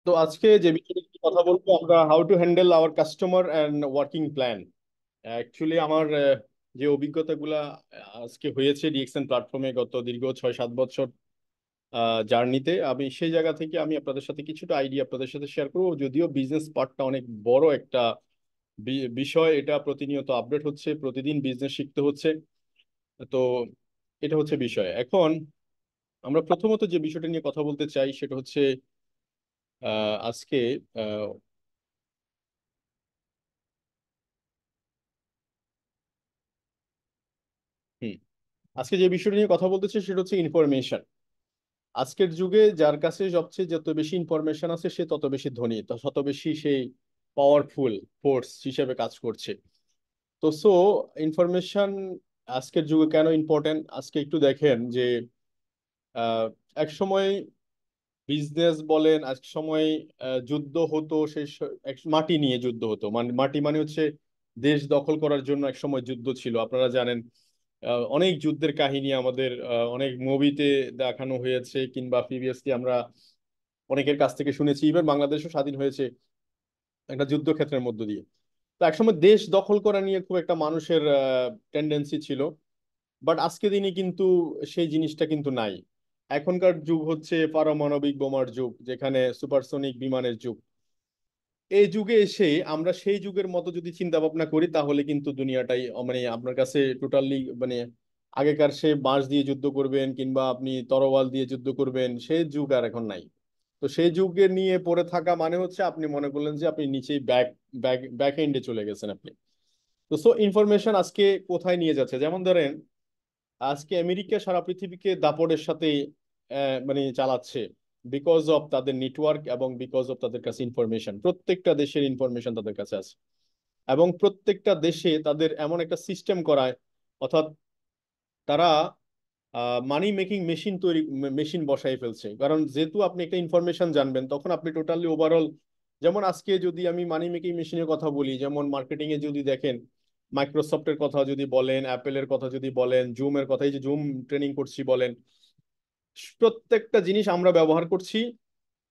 তো আজকে যে বিষয়ে একটু কথা বলবো আমরা, how to handle hour customer and working plan. Actually আমার যে অভিজ্ঞতাগুলা আজকে হয়েছে ডিএক্সএন প্ল্যাটফর্মে গত দীর্ঘ 6-7 বছর জার্নিতে, আমি সেই জায়গা থেকে আমি আপনাদের সাথে কিছুটা আইডিয়া আপনাদের সাথে শেয়ার করবো। যদিও বিজনেস পার্টটা অনেক বড় একটা বিষয়, এটা প্রতিনিয়ত আপডেট হচ্ছে, প্রতিদিন বিজনেস শিখতে হচ্ছে। তো এটা হচ্ছে বিষয়। এখন আমরা প্রথমত যে বিষয়টা নিয়ে কথা বলতে চাই সেটা হচ্ছে আজকে আহ, হুম আজকে যে বিষয়টা নিয়ে কথা বলতেছি সেটা হচ্ছে ইনফরমেশন। আজকের যুগে যার কাছে সবচেয়ে যত বেশি ইনফরমেশন আছে সে তত বেশি ধনী, তত বেশি সেই পাওয়ারফুল ফোর্স হিসেবে কাজ করছে। তো ইনফরমেশন আজকের যুগে কেন ইম্পর্টেন্ট, আজকে একটু দেখেন যে আহ, এক সময় বিজনেস বলেন, এক সময় যুদ্ধ হতো, মাটি নিয়ে যুদ্ধ হতো, মানে মাটি মানে হচ্ছে দেশ দখল করার জন্য এক সময় যুদ্ধ ছিল, আপনারা জানেন। অনেক যুদ্ধের কাহিনী আমাদের অনেক মুভিতে দেখানো হয়েছে, কিংবা প্রিভিয়াসলি আমরা অনেকের কাছ থেকে শুনেছি, ইভেন বাংলাদেশও স্বাধীন হয়েছে একটা যুদ্ধক্ষেত্রের মধ্য দিয়ে। তো একসময় দেশ দখল করা নিয়ে খুব একটা মানুষের টেন্ডেন্সি ছিল। বাট আজকে দিনে কিন্তু সেই জিনিসটা কিন্তু নাই। এখনকার যুগ হচ্ছে পারমাণবিক বোমার যুগ, যেখানে সুপারসনিক বিমানের যুগ। এই যুগে এসে আমরা সেই যুগের মতো যদি চিন্তা ভাবনা করি তাহলে কিন্তু দুনিয়াটাই মানে আপনার কাছে টোটালি মানে আগেকার সে বাঁশ দিয়ে যুদ্ধ করবেন কিংবা আপনি তরোয়াল দিয়ে যুদ্ধ করবেন সেই যুগ আর এখন নাই। তো সেই যুগে নিয়ে পড়ে থাকা মানে হচ্ছে আপনি মনে করলেন যে আপনি নিচেই ব্যাক ব্যাক ব্যাক এন্ডে চলে গেছেন আপনি। তো ইনফরমেশন আজকে কোথায় নিয়ে যাচ্ছে, যেমন ধরেন আজকে আমেরিকা সারা পৃথিবীকে দাপটের সাথে মানে চালাচ্ছে, বিকজ অফ তাদের নেটওয়ার্ক এবং বিকজ অফ তাদের কাছে ইনফরমেশন। প্রত্যেকটা দেশের ইনফরমেশন তাদের কাছে আছে, এবং প্রত্যেকটা দেশে তাদের এমন একটা সিস্টেম করায়, অর্থাৎ তারা মানি মেকিং মেশিন মেশিন বসাই ফেলছে। কারণ যেহেতু আপনি একটা ইনফরমেশন জানবেন তখন আপনি টোটালি ওভারঅল, যেমন আজকে যদি আমি মানি মেকিং মেশিনের কথা বলি, যেমন মার্কেটিং এ যদি দেখেন, মাইক্রোসফটের কথা যদি বলেন, অ্যাপেলের কথা যদি বলেন, জুমের কথা, এই যে জুম ট্রেনিং করছি বলেন, প্রত্যেকটা জিনিস আমরা ব্যবহার করছি।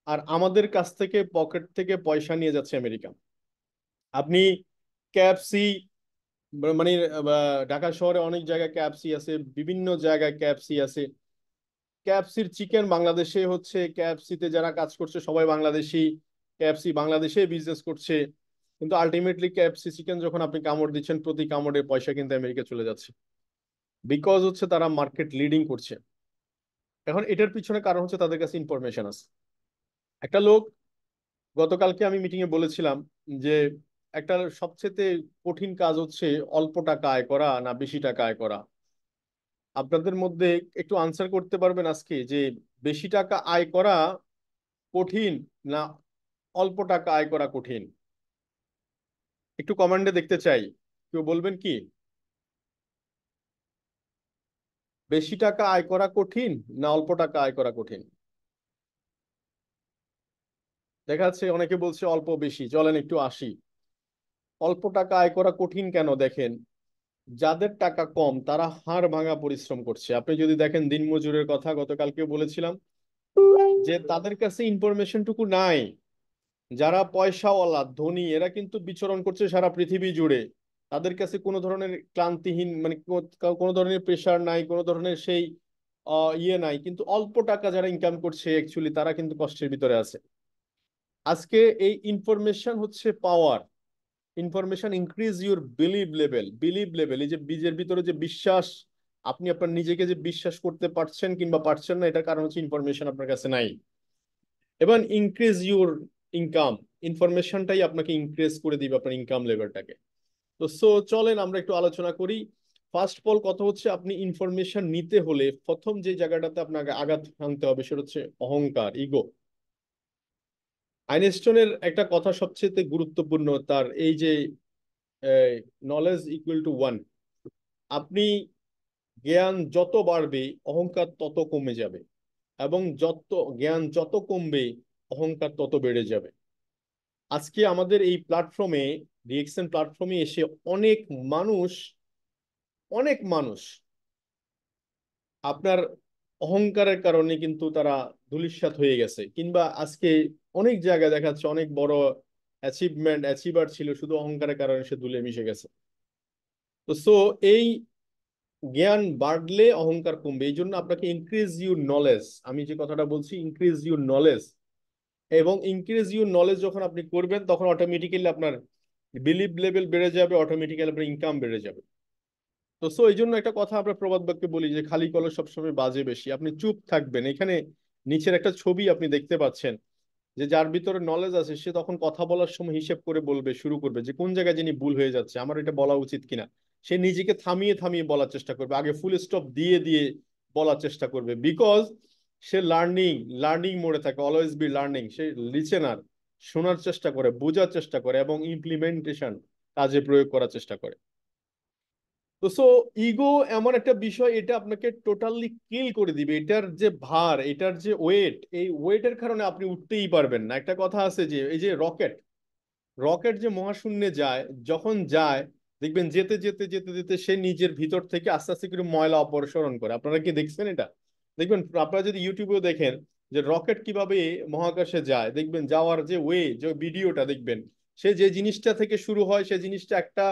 আর আমাদের কাছ থেকে পকেট থেকে পয়সা নিয়ে যাচ্ছে আমেরিকা। আপনি ক্যাএফসি, মানে ঢাকা শহরে অনেক জায়গায় ক্যাএফসি আছে, বিভিন্ন জায়গায় ক্যাএফসি আছে। কেএফসির চিকেন বাংলাদেশে হচ্ছে, কেএফসিতে যারা কাজ করছে সবাই বাংলাদেশি, কেএফসি বাংলাদেশে বিজনেস করছে। কিন্তু আলটিমেটলি কেএফসি চিকেন যখন আপনি কামড় দিচ্ছেন, প্রতি কামড়ে পয়সা কিন্তু আমেরিকা চলে যাচ্ছে, বিকজ হচ্ছে তারা মার্কেট লিডিং করছে। এখন এটার পিছনে কারণ হচ্ছে তাদের কাছে ইনফরমেশন আছে। একটা লোক, গতকালকে আমি মিটিং এ বলেছিলাম যে একটা সবচেয়ে কঠিন কাজ হচ্ছে অল্প টাকা আয় করা না বেশি টাকা আয় করা। আপনাদের মধ্যে একটু আনসার করতে পারবেন আজকে যে বেশি টাকা আয় করা কঠিন না অল্প টাকা আয় করা কঠিন? একটু কমান্ডে দেখতে চাই, কেউ বলবেন কি? বেশি টাকা আয় করা কঠিন না অল্প টাকা আয় করা কঠিন? দেখা যাচ্ছে অনেকে বলছে অল্প বেশি, চলেন একটু আসি। অল্প টাকা আয় করা কঠিন কেন দেখেন, যাদের টাকা কম তারা হাড় ভাঙা পরিশ্রম করছে। আপনি যদি দেখেন দিনমজুরের কথা, গতকালকে বলেছিলাম যে তাদের কাছে ইনফরমেশনটুকু নাই। যারা পয়সাওয়ালা ধনী এরা কিন্তু বিচরণ করছে সারা পৃথিবী জুড়ে, তাদের কাছে কোনো ধরনের ক্লান্তিহীন মানে কোনো ধরনের প্রেশার নাই, কোনো ধরনের সেই ইয়ে নাই। কিন্তু অল্প টাকা যারা ইনকাম করছে অ্যাকচুয়ালি তারা কিন্তু কষ্টের ভিতরে আছে। আজকে এই ইনফরমেশন হচ্ছে power. Information increase your belief level, এই যে বীজের ভিতরে যে বিশ্বাস, আপনি আপনার নিজেকে যে বিশ্বাস করতে পারছেন কিংবা পারছেন না, এটার কারণ হচ্ছে ইনফরমেশন আপনার কাছে নাই। এবং ইনক্রিজ ইউর ইনকাম, ইনফরমেশনটাই আপনাকে ইনক্রিজ করে দিবে আপনার ইনকাম লেভেলটাকে। তো চলেন আমরা একটু আলোচনা করি। ফার্স্ট অফ অল কথা হচ্ছে আপনি ইনফরমেশন নিতে হলে প্রথম যে জায়গাটাতে আপনাকে আঘাত হানতে হবে সেটা হচ্ছে অহংকার, ইগো। আইনস্টাইনের একটা কথা সবচেয়ে গুরুত্বপূর্ণ, তার এই যে নলেজ ইকুয়াল টু ওয়ান। আপনি জ্ঞান যত বাড়বে অহংকার তত কমে যাবে, এবং জ্ঞান যত কমবে অহংকার তত বেড়ে যাবে। আজকে আমাদের এই প্ল্যাটফর্মে, রিয়েকশন প্ল্যাটফর্মে এসে অনেক মানুষ, অনেক মানুষ আপনার অহংকারের কারণে কিন্তু তারা ধূলিসাৎ হয়ে গেছে, কিংবা আজকে অনেক জায়গায় দেখা যাচ্ছে অনেক বড় অ্যাচিভার ছিল, শুধু অহংকারের কারণে সে ধুলে মিশে গেছে। তো এই জ্ঞান বাড়লে অহংকার কমবে, এই জন্য আপনাকে ইনক্রিজ ইউর নলেজ, আমি যে কথাটা বলছি ইনক্রিজ ইউর নলেজ, এবং ইনক্রিজ ইউর নলেজ যখন আপনি করবেন তখন অটোমেটিক্যালি আপনার বিলিভ লেভেল বেড়ে যাবে, অটোমেটিক্যালি আপনার ইনকাম বেড়ে যাবে। তো এই জন্য একটা কথা আমরা প্রবাদ বাক্যে বলি যে খালি কলস সবসময় বাজে বেশি। আপনি চুপ থাকবেন। এখানে নিচের একটা ছবি আপনি দেখতে পাচ্ছেন, যে যার ভিতরে নলেজ আছে সে তখন কথা বলার সময় হিসেব করে বলবে, শুরু করবে যে কোন জায়গায় যিনি ভুল হয়ে যাচ্ছে, আমার এটা বলা উচিত কিনা। সে নিজেকে থামিয়ে থামিয়ে বলার চেষ্টা করবে, আগে ফুল স্টপ দিয়ে দিয়ে বলার চেষ্টা করবে, বিকজ সে লার্নিং মোডে থাকে, always be learning. Say listener, শোনার চেষ্টা করে, বোঝার চেষ্টা করে এবং ইমপ্লিমেন্টেশন কাজে প্রয়োগ করার চেষ্টা করে। তো ইগো এমন একটা বিষয়, এটা আপনাকে টোটালি কিল করে দিবে। এটার যে ভার, এটার যে ওয়েট, এই ওয়েটের কারণে আপনি উঠতেই পারবেন না। একটা কথা আছে যে এই যে রকেট, রকেট যে মহাশূন্যে যায়, যখন যায় দেখবেন যেতে যেতে যেতে যেতে সে নিজের ভিতর থেকে আস্তে আস্তে করে ময়লা অপসারণ করে। আপনারা কি দেখছেন এটা? দেখবেন আপনারা যদি ইউটিউবেও দেখেন যে রকেট কিভাবে মহাকাশে যায়, দেখবেন যাওয়ার যে যে ভিডিওটা দেখবেন, সে যে জিনিসটা থেকে শুরু হয় সে জিনিসটা একটা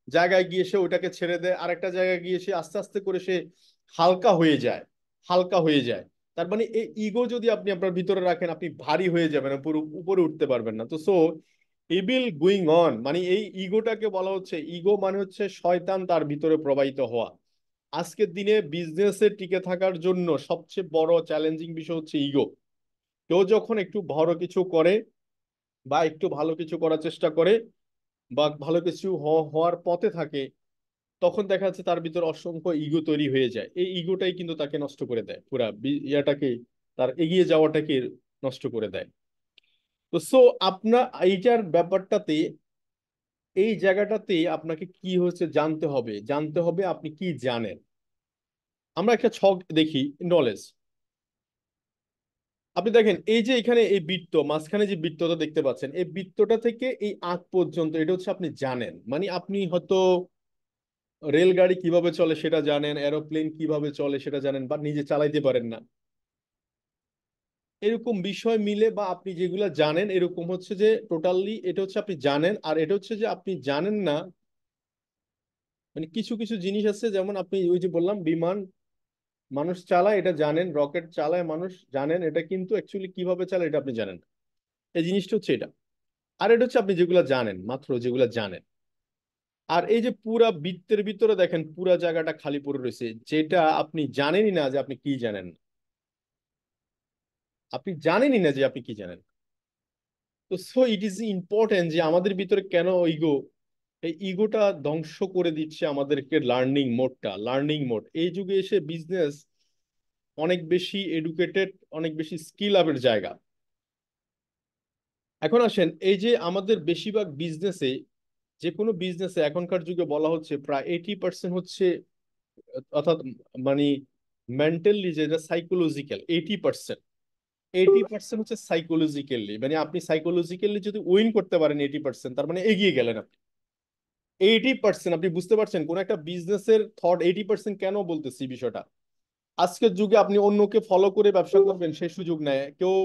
জায়গায় গিয়ে সে ওটাকে ছেড়ে দেয়, আরেকটা জায়গায় গিয়ে সে আস্তে আস্তে করে সে হালকা হয়ে যায়, হালকা হয়ে যায়। তার মানে এই ইগো যদি আপনি আপনার ভিতরে রাখেন, আপনি ভারী হয়ে যাবেন, পুরো উপরে উঠতে পারবেন না। তো ইভিল গোয়িং অন, মানে এই ইগোটাকে বলা হচ্ছে, ইগো মানে হচ্ছে শয়তান তার ভিতরে প্রবাহিত হওয়া। আজকের দিনে বিজনেসে টিকে থাকার জন্য সবচেয়ে বড় চ্যালেঞ্জিং বিষয় হচ্ছে ইগো। কেউ যখন একটু বড় কিছু করে বা একটু ভালো কিছু করার চেষ্টা করে বা ভালো কিছু হওয়ার পথে থাকে, তখন দেখা যাচ্ছে তার ভিতর অসংখ্য ইগো তৈরি হয়ে যায়। এই ইগোটাই কিন্তু তাকে নষ্ট করে দেয়, পুরা ইয়াটাকে, তার এগিয়ে যাওয়াটাকে নষ্ট করে দেয়। তো আপনার এইটার ব্যাপারটাতে, এই জায়গাটাতে আপনাকে কি হচ্ছে জানতে হবে, জানতে হবে আপনি কি জানেন। আমরা একটা ছক দেখি, নলেজ। আপনি দেখেন এই যে এখানে এই বৃত্ত মাঝখানে যে বৃত্তটা দেখতে পাচ্ছেন, এই বৃত্তটা থেকে এই আগ পর্যন্ত এটা হচ্ছে আপনি জানেন। মানে আপনি হয়তো রেলগাড়ি কিভাবে চলে সেটা জানেন, এরোপ্লেন কিভাবে চলে সেটা জানেন, বা নিজে চালাইতে পারেন না, এরকম বিষয় মিলে বা আপনি যেগুলা জানেন এরকম হচ্ছে যে টোটালি এটা হচ্ছে আপনি জানেন। আর এটা হচ্ছে যে আপনি জানেন না, মানে কিছু কিছু জিনিস আছে, যেমন আপনি ওই যে বললাম বিমান মানুষ চালায় এটা জানেন, রকেট চালায় মানুষ জানেন, এটা কিন্তু অ্যাকচুয়ালি কিভাবে চালায় এটা আপনি জানেন না। এই জিনিসটা হচ্ছে এটা। আর এটা হচ্ছে আপনি যেগুলা জানেন, মাত্র যেগুলা জানেন। আর এই যে পুরা বৃত্তের ভিতরে দেখেন পুরা জায়গাটা খালি পড়ে রয়েছে, যেটা আপনি জানেনই না যে আপনি কি জানেন। আপনি জানেনই না যে আপনি কি জানেন। তো ইট ইজ ইম্পর্টেন্ট যে আমাদের ভিতরে কেন ইগো, এই ইগোটা ধ্বংস করে দিচ্ছে আমাদেরকে। লার্নিং মোড এই যুগে এসে বিজনেস অনেক বেশি এডুকেটেড, অনেক বেশি স্কিল আপের জায়গা। এখন আসেন এই যে আমাদের বেশিরভাগ বিজনেসে, যে কোনো বিজনেসে এখনকার যুগে বলা হচ্ছে প্রায় 80% হচ্ছে, অর্থাৎ মানে মেন্টালি যেটা সাইকোলজিক্যাল, 80% হচ্ছে সাইকোলজিক্যালি। মানে আপনি সাইকোলজিক্যালি যদি উইন করতে পারেন 80%, তার মানে এগিয়ে গেলেন আপনি। 80% আপনি বুঝতে পারছেন কোন একটা বিজনেসের থট 80%, কেন বলতেছি বিষয়টা। আজকের যুগে আপনি অন্যকে ফলো করে ব্যবসা করবেন সেই সুযোগ নেয় কেউ।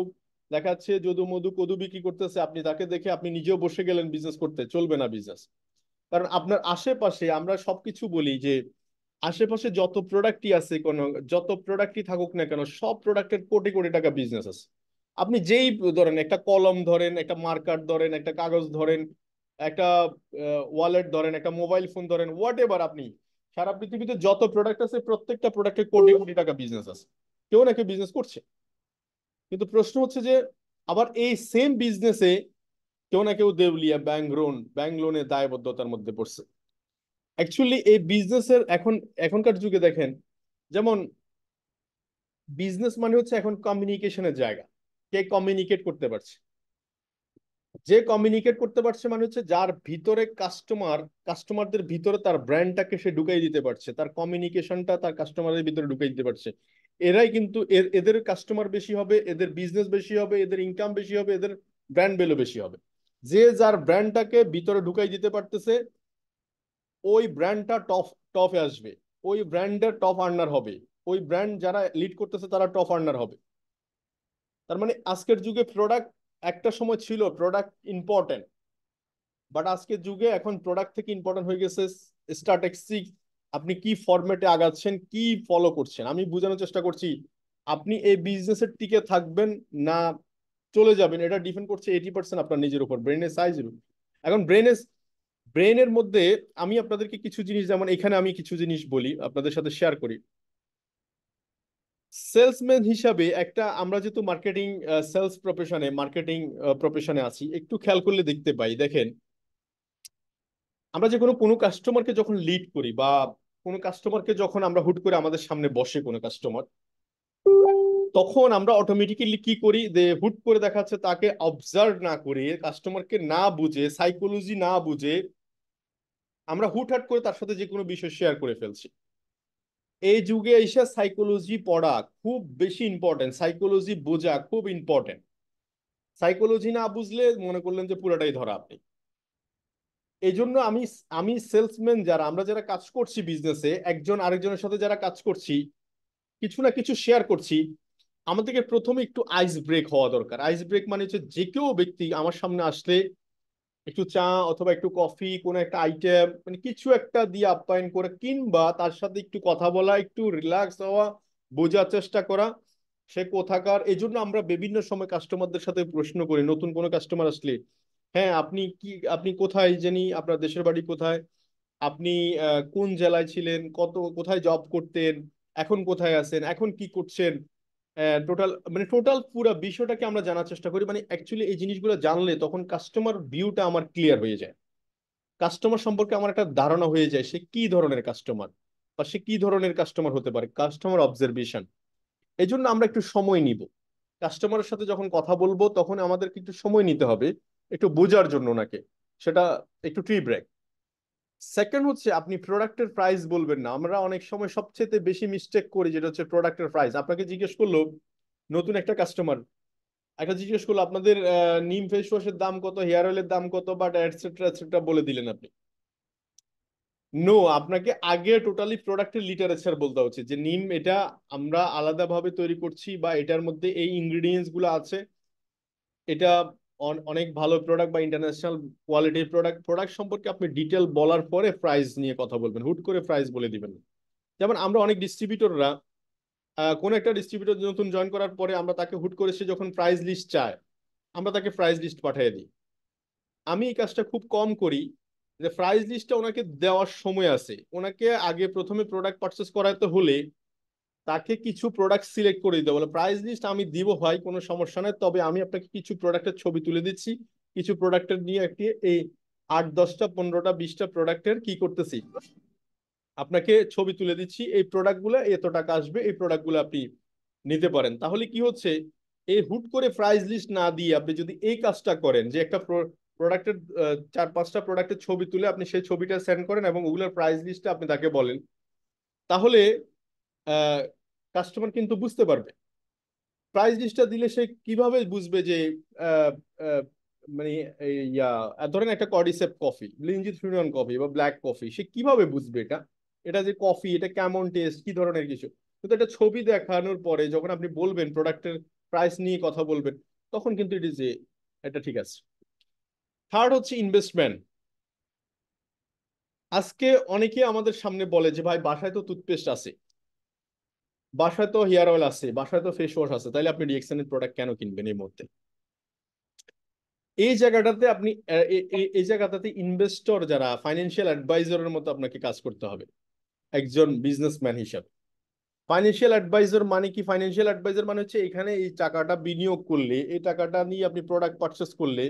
দেখাচ্ছে যদু মধু কদু বিক্রি করতেছে, আপনি তাকে দেখে আপনি নিজেও বসে গেলেন বিজনেস করতে, চলবে না বিজনেস। কারণ আপনার আশেপাশে, আমরা সবকিছু বলি যে আশেপাশে যত প্রোডাক্টই আছে, কোনো যত প্রোডাক্টই থাকুক না কেন, সব প্রোডাক্টের কোটি কোটি টাকা বিজনেস আছে। আপনি যেই ধরেন, একটা কলম ধরেন, একটা মার্কার ধরেন, একটা কাগজ ধরেন, একটা ওয়ালেট ধরেন, একটা মোবাইল ফোন ধরেন, হোয়াট এভার, আপনি সারা পৃথিবীতে যত প্রোডাক্ট আছে প্রত্যেকটা প্রোডাক্টের কোটি কোটি টাকা বিজনেস আছে। কেউ না কেউ বিজনেস করছে। কিন্তু প্রশ্ন হচ্ছে যে আবার এই সেম বিজনেসে কেউ না কেউ দেউলিয়া, ব্যাংক লোনের দায়বদ্ধতার মধ্যে পড়ছে। অ্যাকচুয়ালি এই বিজনেসের এখনকার যুগে দেখেন, যেমন বিজনেস মানে হচ্ছে এখন কমিউনিকেশনের জায়গা। কে কমিউনিকেট করতে পারছে, যে কমিউনিকেট করতে পারছে মানে হচ্ছে যার ভিতরে কাস্টমারদের ভিতরে তার ব্র্যান্ডটাকে সে ঢুকাই দিতে পারছে, তার কমিউনিকেশনটা তার কাস্টমারের ভিতরে ঢুকাই দিতে পারছে। এরাই কিন্তু এদের কাস্টমার বেশি হবে, এদের বিজনেস বেশি হবে, এদের ইনকাম বেশি হবে, এদের ব্র্যান্ড ভ্যালু বেশি হবে। যে যার ব্র্যান্ডটাকে ভিতরে ঢুকাই দিতে পারতেছে, ওই ব্র্যান্ডটা টপে আসবে, ওই ব্র্যান্ডের টপ আর্নার হবে, ওই ব্র্যান্ড যারা লিড করতেছে তারা টপ আর্নার হবে। তার মানে আজকের যুগে প্রোডাক্ট একটা সময় ছিল প্রোডাক্ট ইম্পর্টেন্ট, বাট আজকের যুগে এখন প্রোডাক্ট থেকে ইম্পর্টেন্ট হয়ে গেছে স্ট্র্যাটেজিক, আপনি কি ফরম্যাটে আগাচ্ছেন, কি ফলো করছেন। আমি বোঝানোর চেষ্টা করছি, আপনি এই বিজনেসের টিকে থাকবেন না চলে যাবেন, এটা ডিপেন্ড করছে 80% আপনার নিজের উপর, ব্রেনের সাইজের উপর। এখন ব্রেনের মধ্যে আমি আপনাদেরকে কিছু জিনিস, যেমন এখানে আমি কিছু জিনিস বলি আপনাদের সাথে শেয়ার করি। সেলসম্যান হিসাবে একটা, আমরা যেহেতু মার্কেটিং সেলস প্রফেশনে, মার্কেটিং প্রফেশনে আছি, একটু খেয়াল করলে দেখতে পাই, দেখেন আমরা যে কোনো কোনো কাস্টমারকে যখন লিড করি, বা কোনো কাস্টমারকে যখন আমরা হুট করে আমাদের সামনে বসে কোনো কাস্টমার, তখন আমরা অটোমেটিক্যালি কি করি, যে হুট করে দেখা যাচ্ছে তাকে অবজার্ভ না করে, কাস্টমারকে না বুঝে, সাইকোলজি না বুঝে আমরা হুটহাট করে তার সাথে যে কোনো বিষয় শেয়ার করে ফেলছি। এই যুগে এসে সাইকোলজি পড়া খুব বেশি ইম্পর্টেন্ট, সাইকোলজি বোঝা খুব ইম্পর্টেন্ট। সাইকোলজি না বুঝলে মনে করলেন যে পুরাটাই ধরা আপনি। এই জন্য আমি আমি সেলসম্যান যারা, আমরা যারা কাজ করছি বিজনেসে, একজন আরেকজনের সাথে যারা কাজ করছি, কিছু না কিছু শেয়ার করছি, আমাদেরকে প্রথমে একটু আইস ব্রেক হওয়া দরকার। আইস ব্রেক মানে হচ্ছে যে কেউ ব্যক্তি আমার সামনে আসলে একটু চা অথবা একটু কফি, কোনো একটা আইটেম, মানে কিছু একটা দিয়ে আপ্যায়ন করে, কিংবা তার সাথে একটু কথা বলা, একটু রিল্যাক্স হওয়া, বোঝার চেষ্টা করা সে কোথাকার। এই জন্য আমরা বিভিন্ন সময় কাস্টমারদের সাথে প্রশ্ন করি, নতুন কোনো কাস্টমার আসলে, হ্যাঁ আপনি কি, আপনি কোথায় জানি, আপনার দেশের বাড়ি কোথায়, আপনি কোন জেলায় ছিলেন, কোথায় জব করতেন, এখন কোথায় আছেন, এখন কি করছেন, টোটাল পুরো বিষয়টাকে আমরা জানার চেষ্টা করি। মানে অ্যাকচুয়ালি এই জিনিসগুলো জানলে তখন কাস্টমার ভিউটা আমার ক্লিয়ার হয়ে যায়, কাস্টমার সম্পর্কে আমার একটা ধারণা হয়ে যায় সে কি ধরনের কাস্টমার, বা সে কি ধরনের কাস্টমার হতে পারে, কাস্টমার অবজারভেশন। এই জন্য আমরা একটু সময় নিব, কাস্টমারের সাথে যখন কথা বলবো তখন আমাদেরকে একটু সময় নিতে হবে, একটু বোঝার জন্য ওনাকে, সেটা একটু ট্রি ব্রেক। সেকেন্ড হচ্ছে, আপনি প্রোডাক্টের প্রাইস বলবেন না। আমরা অনেক সময় সবচেয়ে বেশি মিস্টেক করি যেটা হচ্ছে প্রোডাক্টের প্রাইস। আপনাকে জিজ্ঞেস করলো নতুন একটা কাস্টমার, একটা জিজ্ঞেস করলো আপনাদের নিম ফেস ওয়াশের দাম কত, হেয়ার অয়েলের দাম কত, বাট এটসেট্রা এটসেট্রা বলে দিলেন আপনি। নো, আপনাকে আগে টোটালি প্রোডাক্টের লিটারেচার বলতে হচ্ছে যে নিম এটা আমরা আলাদাভাবে তৈরি করছি, বা এটার মধ্যে এই ইনগ্রিডিয়েন্টস গুলো আছে, এটা অনেক ভালো প্রোডাক্ট, বা ইন্টারন্যাশনাল কোয়ালিটির প্রোডাক্ট। প্রোডাক্ট সম্পর্কে আপনি ডিটেল বলার পরে প্রাইস নিয়ে কথা বলবেন, হুট করে প্রাইস বলে দিবেন না। যেমন আমরা অনেক ডিস্ট্রিবিউটররা, কোন একটা ডিস্ট্রিবিউটর নতুন জয়েন করার পরে আমরা তাকে হুট করে, সে যখন প্রাইস লিস্ট চায় আমরা তাকে প্রাইস লিস্ট পাঠিয়ে দিই। আমি এই কাজটা খুব কম করি, যে প্রাইস লিস্টটা ওনাকে দেওয়ার সময় আছে, ওনাকে আগে প্রথমে প্রোডাক্ট পারচেস করাতে হলে তাকে কিছু প্রোডাক্ট সিলেক্ট করে দিতে বলে, প্রাইস লিস্ট আমি দিব ভাই কোনো সমস্যা নেই, তবে আমি আপনাকে কিছু প্রোডাক্টের ছবি তুলে দিচ্ছি, কিছু প্রোডাক্টের নিয়ে একটি এই 8 10 টা 15 টা 20টা প্রোডাক্টের কি করতেছি, আপনাকে ছবি তুলে দিচ্ছি, এই প্রোডাক্টগুলো এত টাকা আসবে, এই প্রোডাক্টগুলো আপনি নিতে পারেন। তাহলে কি হচ্ছে, এই হুট করে প্রাইস লিস্ট না দিয়ে আপনি যদি এই কাজটা করেন, যে একটা প্রোডাক্টের 4 5টা প্রোডাক্টের ছবি তুলে আপনি সেই ছবিটা সেন্ড করেন এবং ওগুলোর প্রাইস লিস্টটা আপনি তাকে বলেন, তাহলে কাস্টমার কিন্তু বুঝতে পারবে। প্রাইস লিস্টটা দিলে সে কিভাবে বুঝবে যে আহ, আহ, মানে ধরেন একটা কর্ডিসেপ কফি, লিঞ্জিত ফিউরিয়ন কফি বা ব্ল্যাক কফি, সে কিভাবে বুঝবে এটা, এটা যে কফি, এটা কেমন টেস্ট, কি ধরনের কিছু। কিন্তু একটা ছবি দেখানোর পরে যখন আপনি বলবেন প্রোডাক্টের প্রাইস নিয়ে কথা বলবেন, তখন কিন্তু ইট ইজ এ, এটা ঠিক আছে। থার্ড হচ্ছে ইনভেস্টমেন্ট। আজকে অনেকে আমাদের সামনে বলে যে ভাই বাসায় তো টুথপেস্ট আছে, বাসায় তো হেয়ার অয়েল আছে, বাসায় তো ফেস ওয়াশ আছে, তাইলে আপনি ডিএক্সএন এর প্রোডাক্ট কেন কিনবেন এই মুহূর্তে। এই জায়গাটাতে আপনি এই জায়গাটাতে ইনভেস্টর যারা, ফাইন্যান্সিয়াল অ্যাডভাইজরের মতো আপনাকে কাজ করতে হবে একজন বিজনেসম্যান হিসাবে। ফাইন্যান্সিয়াল অ্যাডভাইজর মানে কি, ফাইন্যান্সিয়াল অ্যাডভাইজর মানে হচ্ছে এখানে এই টাকাটা বিনিয়োগ করলে, এই টাকাটা নিয়ে আপনি প্রোডাক্ট পারচেস করলে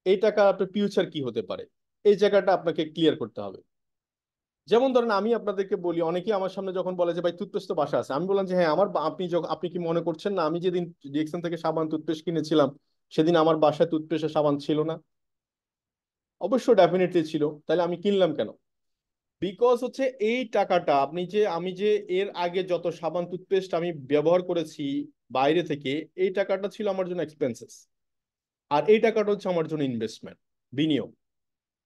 এই টাকা আপনার ফিউচার কি হতে পারে, এই জায়গাটা আপনাকে ক্লিয়ার করতে হবে। যেমন ধরেন আমি আপনাদেরকে বলি, অনেকেই আমার সামনে যখন বলে যে ভাই টুথপেস্ট তো বাসা আছে, আমি বললাম যে হ্যাঁ আমার আপনি যখন, আপনি কি মনে করছেন না আমি যেদিন ডিএক্সএন থেকে সাবান টুথপেস্ট কিনেছিলাম সেদিন আমার বাসায় টুথপেস্ট আর সাবান ছিল না? অবশ্য ডেফিনেটলি ছিল, তাহলে আমি কিনলাম কেন? বিকজ হচ্ছে এই টাকাটা আপনি যে, আমি যে এর আগে যত সাবান টুথপেস্ট আমি ব্যবহার করেছি বাইরে থেকে, এই টাকাটা ছিল আমার জন্য এক্সপেন্সেস, আর এই টাকাটা হচ্ছে আমার জন্য ইনভেস্টমেন্ট, বিনিয়োগ,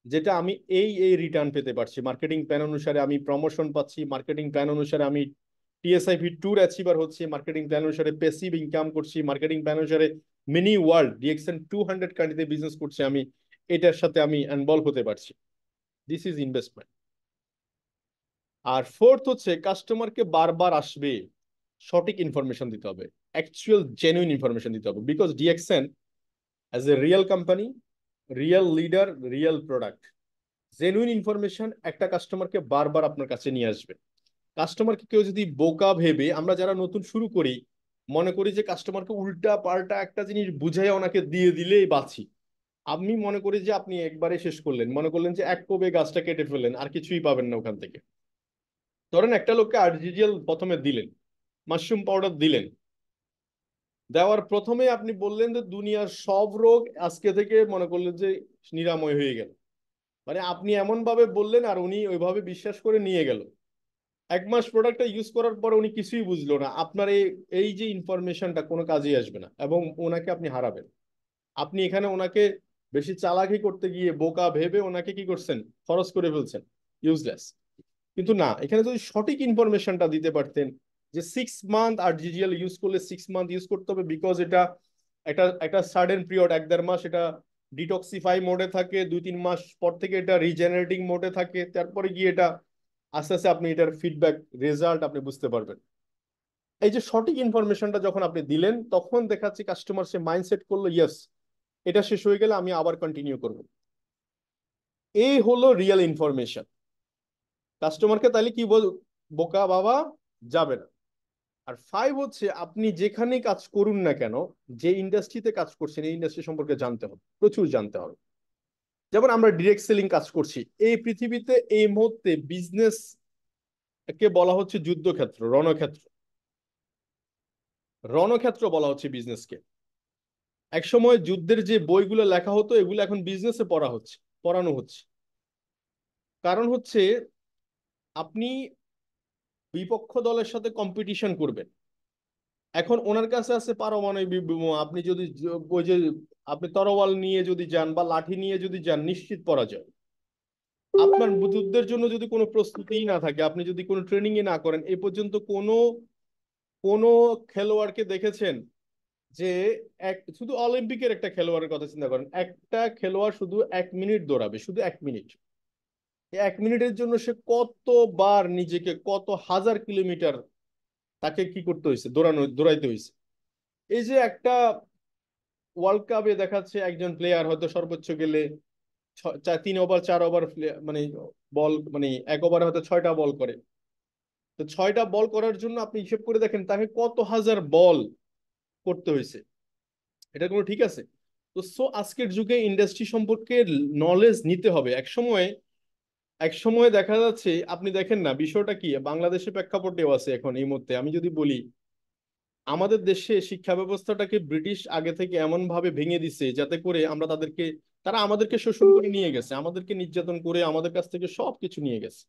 যেটা আমি এই রিটার্ন পেতে পারছি। মার্কেটিং প্ল্যান অনুসারে আমি প্রমোশন পাচ্ছি, মার্কেটিং প্ল্যান অনুসারে আমি টিএসআইপি ট্যুর অ্যাচিভার হচ্ছে, মার্কেটিং প্ল্যান অনুসারে প্যাসিভ ইনকাম করছি, মার্কেটিং প্ল্যান অনুসারে মিনি ওয়ার্ল্ড, ডিএক্সএন 200 কান্ট্রিতে বিজনেস করছে, আমি এটার সাথে আমি ইনভলভ হতে পারছি। This is investment. আর ফোর্থ হচ্ছে কাস্টমারকে বারবার আসবে, সঠিক ইনফরমেশন দিতে হবে, অ্যাকচুয়াল জেনুইন ইনফরমেশন দিতে হবে, because DXN as a real company, real leader, real product, genuine information একটা কাস্টমারকে বারবার আপনার কাছে নিয়ে আসবে। কাস্টমারকে কেউ যদি বোকা ভেবে, আমরা যারা নতুন শুরু করি মনে করি যে কাস্টমারকে উল্টা পাল্টা একটা জিনিস বুঝাই ওনাকে দিয়ে দিলেই বাঁচি। আমি মনে করি যে আপনি একবারে শেষ করলেন, মনে করলেন যে এক কোবে গাছটা কেটে ফেললেন, আর কিছুই পাবেন না ওখান থেকে। ধরেন একটা লোককে আর্টিফিশিয়াল প্রথমে দিলেন, মাশরুম পাউডার দিলেন, দেওয়ার প্রথমে আপনি বললেন যে দুনিয়ার সব রোগ আজকে থেকে মনে করলেন যে নিরাময় হয়ে গেল। মানে আপনি এমন ভাবে বললেন আর উনি ওইভাবে বিশ্বাস করে নিয়ে গেল। 1 মাস প্রোডাক্টটা ইউজ করার পরে উনি কিছুই বুঝলো না, আপনার এই এই যে ইনফরমেশনটা কোনো কাজেই আসবে না এবং ওনাকে আপনি হারাবেন। আপনি এখানে ওনাকে বেশি চালাকি করতে গিয়ে বোকা ভেবে ওনাকে কি করছেন, খরচ করে ফেলছেন, ইউজলেস। কিন্তু না, এখানে যদি সঠিক ইনফরমেশনটা দিতে পারতেন যে 6 মান্থ আর জিজিএল ইউজ করলে 6 মান্থ ইউজ করতে হবে, বিকজ এটা একটা একটা সার্টেন পিরিয়ড, 1-1.5 মাস এটা ডিটক্সিফাই মোডে থাকে, 2-3 মাস পর থেকে এটা রিজেনারেটিং মোডে থাকে, তারপরে গিয়ে এটা আস্তে আস্তে আপনি এটার ফিডব্যাক রেজাল্ট আপনি বুঝতে পারবেন। এই যে সঠিক ইনফরমেশনটা যখন আপনি দিলেন, তখন দেখাচ্ছি কাস্টমার সে মাইন্ডসেট করলো, ইয়েস এটা শেষ হয়ে গেলে আমি আবার কন্টিনিউ করব। এই হলো রিয়েল ইনফরমেশন। কাস্টমারকে তাহলে কি বল, বোকা বাবা যাবে না। আর 5 হচ্ছে আপনি যেখানেই কাজ করুন না কেন, যে ইন্ডাস্ট্রিতে কাজ করছেন এই ইন্ডাস্ট্রি সম্পর্কে জানতে হবে, প্রচুর জানতে হবে। যেমন আমরা ডিরেক্ট সেলিং কাজ করছি, এই পৃথিবীতে এই মুহূর্তে বিজনেস কে বলা হচ্ছে যুদ্ধক্ষেত্র, রণক্ষেত্র, রণক্ষেত্র বলা হচ্ছে বিজনেসকে। একসময় যুদ্ধের যে বইগুলো লেখা হতো এগুলো এখন বিজনেসে পড়ানো হচ্ছে। কারণ হচ্ছে আপনি বিপক্ষ দলের সাথে কম্পিটিশন করবেন, এখন ওনার কাছে আছে পারমাণবিক বোমা, আপনি যদি ওই যে আপনি তরোয়াল নিয়ে যদি যান বা লাঠি নিয়ে যদি যান, নিশ্চিত পরাজয়। আপনার যুদ্ধের জন্য যদি কোনো প্রস্তুতিই না থাকে, আপনি যদি কোনো ট্রেনিং না করেন, এ পর্যন্ত কোনো কোনো খেলোয়াড়কে দেখেছেন যে শুধু অলিম্পিকের একটা খেলোয়াড়ের কথা চিন্তা করেন, একটা খেলোয়াড় শুধু 1 মিনিট দৌড়াবে, শুধু 1 মিনিট, 1 মিনিটের জন্য সে কতবার নিজেকে, কত হাজার কিলোমিটার তাকে কি করতে হয়েছে, দৌড়াইতে হয়েছে। এই যে একটা ওয়ার্ল্ড কাপে দেখাচ্ছে একজন প্লেয়ার হয়তো সর্বোচ্চ গেলে 3 ওভার 4 ওভার মানে বল, মানে 1 ওভারে হয়তো 6টা বল করে। তো 6টা বল করার জন্য আপনি হিসেব করে দেখেন তাকে কত হাজার বল করতে হয়েছে। এটা কোনো ঠিক আছে? তো সো আজকের যুগে ইন্ডাস্ট্রি সম্পর্কে নলেজ নিতে হবে। এক সময় দেখা যাচ্ছে, আপনি দেখেন না বিষয়টা কি, বাংলাদেশের প্রেক্ষাপটেও আছে এখন এই মুহূর্তে। আমি যদি বলি, আমাদের দেশে শিক্ষা ব্যবস্থাটাকে ব্রিটিশ আগে থেকে এমন ভাবে ভেঙে দিছে যাতে করে আমরা তাদেরকে, তারা আমাদেরকে শোষণ করে নিয়ে গেছে, আমাদেরকে নির্যাতন করে আমাদের কাছ থেকে সবকিছু নিয়ে গেছে।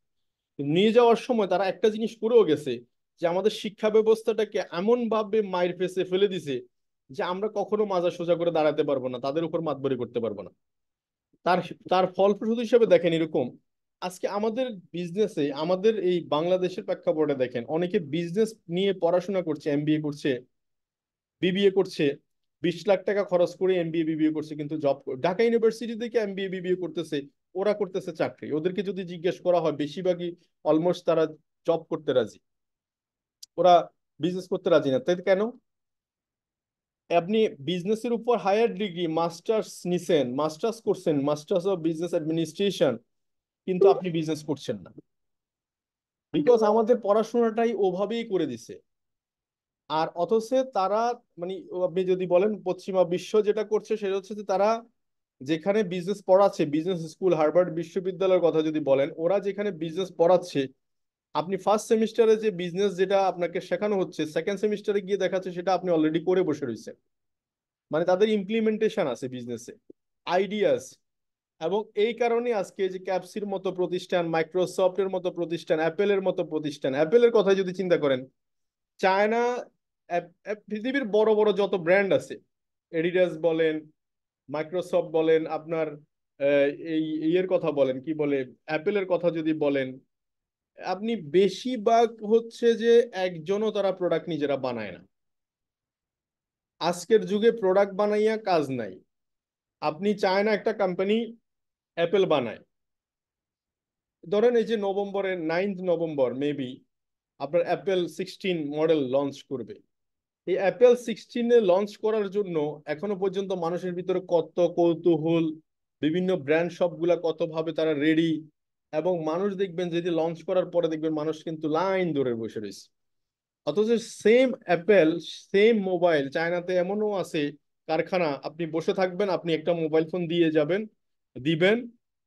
নিয়ে যাওয়ার সময় তারা একটা জিনিস করেও গেছে, যে আমাদের শিক্ষা ব্যবস্থাটাকে এমন ভাবে মায়ের ফেসে ফেলে দিছে যে আমরা কখনো মাজা সোজা করে দাঁড়াতে পারবো না, তাদের উপর মাতবরি করতে পারবো না। তার তার ফলপ্রসূ হিসেবে দেখেন এরকম, আজকে আমাদের বিজনেসে, আমাদের এই বাংলাদেশের প্রেক্ষাপটে দেখেন অনেকে বিজনেস নিয়ে পড়াশোনা করছে, এমবিএ করছে, বিবিএ করছে, 20 লাখ টাকা খরচ করে এমবিএ বিবিএ করছে, কিন্তু জব, ঢাকা ইউনিভার্সিটি থেকে এমবিএ বিবিএ করতেছে, ওরা করতেছে চাকরি। ওদেরকে যদি জিজ্ঞেস করা হয়, বেশিরভাগই অলমোস্ট তারা জব করতে রাজি, ওরা বিজনেস করতে রাজি না। তাই কেন? আপনি বিজনেসের উপর হায়ার ডিগ্রি মাস্টার্স নিছেন, মাস্টার্স করছেন, মাস্টার্স অফ বিজনেস অ্যাডমিনিস্ট্রেশন, কিন্তু আপনি বিজনেস করছেন না, বিকজ আমাদের পড়াশোনাটাই ওভাবেই করে দিছে। আর অথচ তারা, মানে আপনি যদি বলেন পশ্চিমা বিশ্ব যেটা করছে সেটা হচ্ছে যে তারা যেখানে বিজনেস পড়াচ্ছে, বিজনেস স্কুল, হার্ভার্ড বিশ্ববিদ্যালয়ের কথা যদি বলেন, ওরা যেখানে বিজনেস পড়াচ্ছে, আপনি ফার্স্ট সেমিস্টারে যে বিজনেস যেটা আপনাকে শেখানো হচ্ছে, সেকেন্ড সেমিস্টারে গিয়ে দেখাচ্ছে সেটা আপনি অলরেডি করে বসে রয়েছেন। মানে তাদের ইমপ্লিমেন্টেশন আছে বিজনেসে, আইডিয়াস। এবং এই কারণে আজকে যে ক্যাপসির মতো প্রতিষ্ঠান, মাইক্রোসফটের মতো প্রতিষ্ঠান, অ্যাপেলের মতো প্রতিষ্ঠান, অ্যাপেলের কথা যদি চিন্তা করেন, চায়না, পৃথিবীর বড় বড় যত ব্র্যান্ড আছে, এডিডাস বলেন, মাইক্রোসফট বলেন, আপনার এই ইয়ের কথা বলেন, কি বলে, অ্যাপেলের কথা যদি বলেন, আপনি বেশিরভাগ হচ্ছে যে একজনও তারা প্রোডাক্ট নিজেরা বানায় না। আজকের যুগে প্রোডাক্ট বানাইয়া কাজ নাই। আপনি চায় না একটা কোম্পানি অ্যাপেল বানায়, ধরেন এই যে নভেম্বরের 9 নভেম্বর মেবি আপনার অ্যাপেল 16 মডেল লঞ্চ করবে। এই অ্যাপেল 16 লঞ্চ করার জন্য এখনো পর্যন্ত মানুষের ভিতরে কত কৌতূহল, বিভিন্ন ব্র্যান্ড সবগুলা কত ভাবে তারা রেডি, এবং মানুষ দেখবেন যদি লঞ্চ করার পরে দেখবেন মানুষ কিন্তু লাইন ধরে বসে রয়েছে। অথচ সেম অ্যাপেল, সেম মোবাইল চায়নাতে এমনও আছে কারখানা, আপনি বসে থাকবেন, আপনি একটা মোবাইল ফোন দিয়ে যাবেন, দিবেন,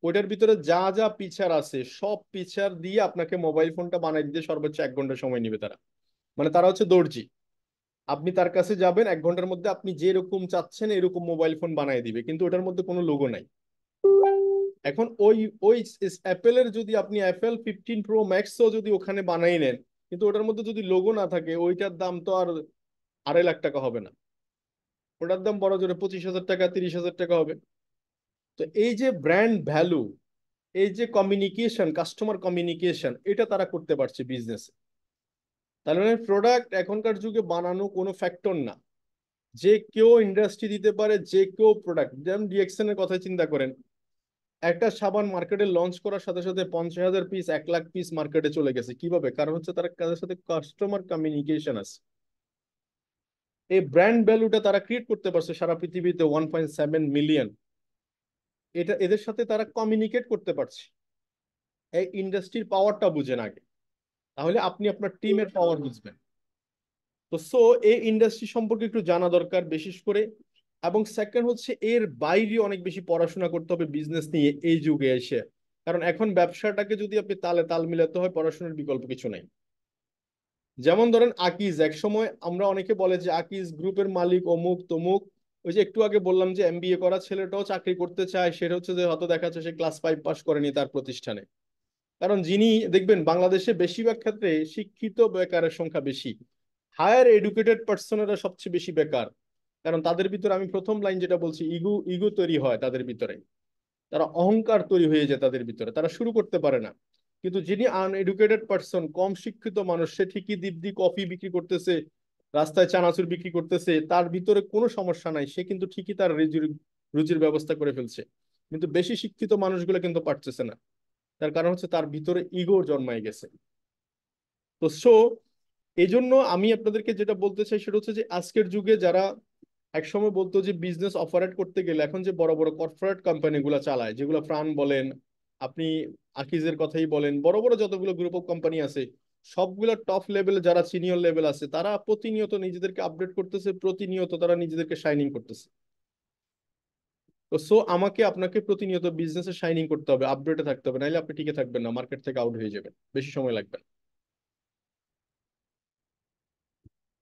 ওইটার ভিতরে যা যা ফিচার আছে সব ফিচার দিয়ে আপনাকে মোবাইল ফোনটা বানাই দিতে সর্বোচ্চ 1 ঘন্টা সময় নেবে তারা। মানে তারা হচ্ছে দর্জি। আপনি তার কাছে যাবেন, 1 ঘন্টার মধ্যে আপনি যেরকম চাচ্ছেন এরকম মোবাইল ফোন বানিয়ে দিবে, কিন্তু ওটার মধ্যে কোনো লোগো নাই। এখন ওই ওই অ্যাপেলের যদি আপনি অ্যাপেল 15 প্রো ম্যাক্সও যদি ওখানে বানাই নেন, কিন্তু ওটার মধ্যে যদি লোগো না থাকে, ওইটার দাম তো আর 2.5 লাখ টাকা হবে না। ওটার দাম বড় জোরে 25,000 টাকা, 30,000 টাকা হবে। তো এই যে ব্র্যান্ড ভ্যালু, এই যে কমিউনিকেশন, কাস্টমার কমিউনিকেশন, এটা তারা করতে পারছে বিজনেসে। তার মানে প্রোডাক্ট এখনকার যুগে বানানো কোনো ফ্যাক্টর না, যে কেউ ইন্ডাস্ট্রি দিতে পারে, যে কেউ প্রোডাক্ট। যেমন ডিএক্সএন এর কথা চিন্তা করেন, একটা সাবান মার্কেটে লঞ্চ করার সাথে সাথে 50,000 পিস, 1 লাখ পিস মার্কেটে চলে গেছে। কিভাবে? কারণ হচ্ছে তারা কাদের সাথে কাস্টমার কমিউনিকেশন আছে। এই ব্র্যান্ড ভ্যালুটা তারা ক্রিয়েট করতে পারছে সারা পৃথিবীতে 1.7 মিলিয়ন। এটা এদের সাথে তারা কমিউনিকেট করতে পারছে। এই ইন্ডাস্ট্রির পাওয়ারটা বুঝেন আগে, তাহলে আপনি আপনার টিমের পাওয়ার বুঝবেন। তো এই ইন্ডাস্ট্রি সম্পর্কে একটু জানা দরকার বিশেষ করে। এবং সেকেন্ড হচ্ছে এর বাইরে অনেক বেশি পড়াশোনা করতে হবে বিজনেস নিয়ে এই যুগে এসে। কারণ এখন ব্যবসাটাকে যদি আপনি তালে তাল মিলাতে হয়, পড়াশোনার বিকল্প কিছু নাই। যেমন ধরেন আকিজ, এক সময় আমরা অনেকে বলে যে আকিজ গ্রুপের মালিক অমুক তমুক। ওই যে একটু আগে বললাম যে এমবিএ করা ছেলেটাও চাকরি করতে চায়, সেটা হচ্ছে যে হয়তো দেখা যাচ্ছে সে ক্লাস 5 পাস করেনি তার প্রতিষ্ঠানে। কারণ যিনি দেখবেন বাংলাদেশে বেশিরভাগ ক্ষেত্রে শিক্ষিত বেকারের সংখ্যা বেশি, হায়ার এডুকেটেড পার্সনেরা সবচেয়ে বেশি বেকার। কারণ তাদের ভিতরে, আমি প্রথম লাইন যেটা বলছি, ইগো ইগো তৈরি হয় তাদের ভিতরে, তারা অহংকার তৈরি হয়ে যায় তাদের ভিতরে, তারা শুরু করতে পারে না। কিন্তু যিনি আনএডুকেটেড পার্সন, কম শিক্ষিত মানুষ, সে ঠিকই দিব্যি কফি বিক্রি করতেছে, রাস্তায় চানাচুর বিক্রি করতেছে, তার ভিতরে কোনো সমস্যা নাই, সে কিন্তু ঠিকই তার রুজির রুজির ব্যবস্থা করে ফেলছে। কিন্তু বেশি শিক্ষিত মানুষগুলো কিন্তু পারতেছে না। তার কারণ হচ্ছে তার ভিতরে ইগো জন্মায় গেছে। তো এই জন্য আমি আপনাদেরকে যেটা বলতে চাই সেটা হচ্ছে যে আজকের যুগে যারা একসময় বলতো যে বিজনেস অপারেট করতে গেলে, এখন যে বড় বড় কর্পোরেট কোম্পানি গুলা চালায়, যেগুলো প্রাণ বলেন, আপনি আকিজের কথাই বলেন, বড় বড় যতগুলো গ্রুপ অফ কোম্পানি আছে, সবগুলো টপ লেভেলে যারা সিনিয়র লেভেল আছে, তারা প্রতিনিয়ত নিজেদেরকে আপডেট করতেছে, প্রতিনিয়ত তারা নিজেদেরকে শাইনিং করতেছে। তো আমাকে আপনাকে প্রতিনিয়ত বিজনেসে শাইনিং করতে হবে, আপডেটে থাকতে হবে, নাহলে আপনি টিকে থাকবেন না, মার্কেট থেকে আউট হয়ে যাবেন, বেশি সময় লাগবে না।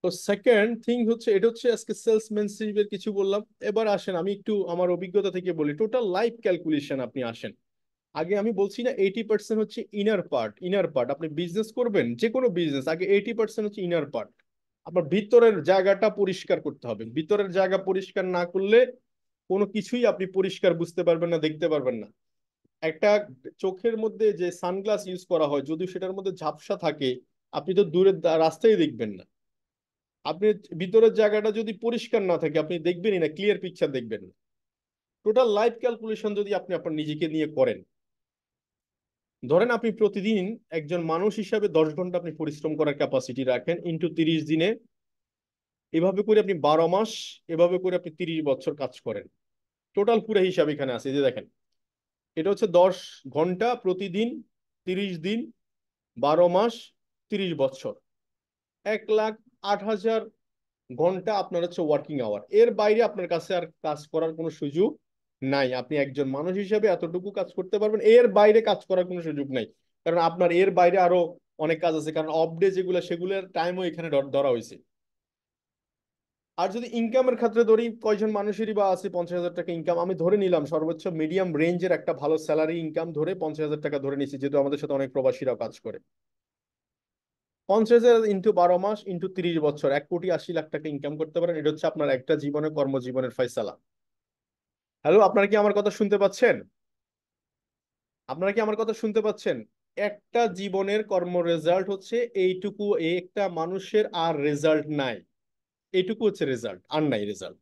তো সেকেন্ড থিং হচ্ছে, এটা হচ্ছে আজকে সেলসম্যানশিপের কিছু বললাম। এবার আসেন আমি একটু আমার অভিজ্ঞতা থেকে বলি, টোটাল লাইফ ক্যালকুলেশন আপনি আসেন। আগে আমি বলছি না 80% হচ্ছে ইনার পার্ট। ইনার পার্ট, আপনি বিজনেস করবেন যে কোনো বিজনেস, আগে 80% হচ্ছে ইনার পার্ট। আপনার ভিতরের জায়গাটা পরিষ্কার করতে হবে। ভিতরের জায়গা পরিষ্কার না করলে কোনো কিছুই আপনি পরিষ্কার বুঝতে পারবেন না, দেখতে পারবেন না। একটা চোখের মধ্যে যে সানগ্লাস ইউজ করা হয়, যদি সেটার মধ্যে ঝাপসা থাকে, আপনি তো দূরের রাস্তায় দেখবেন না। আপনি ভিতরের জায়গাটা যদি পরিষ্কার না থাকে, আপনি দেখবেনই না, ক্লিয়ার পিকচার দেখবেন না। টোটাল লাইফ ক্যালকুলেশন যদি আপনি আপনার নিজেকে নিয়ে করেন, ধরেন আপনি প্রতিদিন একজন মানুষ হিসাবে 10 ঘন্টা আপনি পরিশ্রম করার ক্যাপাসিটি রাখেন, ইন্টু 30 দিনে, এভাবে করে আপনি 12 মাস, এভাবে করে আপনি 30 বছর কাজ করেন। টোটাল পুরো হিসাব এখানে আছে, এই যে দেখেন, এটা হচ্ছে 10 ঘন্টা প্রতিদিন, 30 দিন, 12 মাস, 30 বছর, 1,08,000 ঘন্টা আপনার হচ্ছে ওয়ার্কিং আওয়ার। এর বাইরে আপনার কাছে আর কাজ করার কোনো সুযোগ নাই। আপনি একজন মানুষ হিসাবে এতটুকু কাজ করতে পারবেন, এর বাইরে কাজ করার কোনো সুযোগ নাই। কারণ আপনার এর বাইরে আরো অনেক কাজ আছে, কারণ অফ ডে যেগুলো, সেগুলোর টাইমও এখানে ধরা হয়েছে। আর যদি ইনকামের ক্ষেত্রে ধরি, কয়জন মানুষেরই বা আছে 50,000 টাকা ইনকাম, আমি ধরে নিলাম সর্বোচ্চ মিডিয়াম রেঞ্জের একটা ভালো স্যালারি ইনকাম ধরে 50,000 টাকা ধরে নিচ্ছি, যেহেতু আমাদের সাথে অনেক প্রবাসীরাও কাজ করে। 50,000 ইন্টু 12 মাস ইন্টু 30 বছর, 1,80,00,000 টাকা ইনকাম করতে পারেন। এটা হচ্ছে আপনার একটা জীবনে কর্মজীবনের ফয়সালা। হ্যালো, আপনারা কি আমার কথা শুনতে পাচ্ছেন? আপনারা কি আমার কথা শুনতে পাচ্ছেন? একটা জীবনের কর্ম রেজাল্ট হচ্ছে এইটুকু, একটা মানুষের আর রেজাল্ট নাই। এইটুকু হচ্ছে রেজাল্ট, আর নাই রেজাল্ট।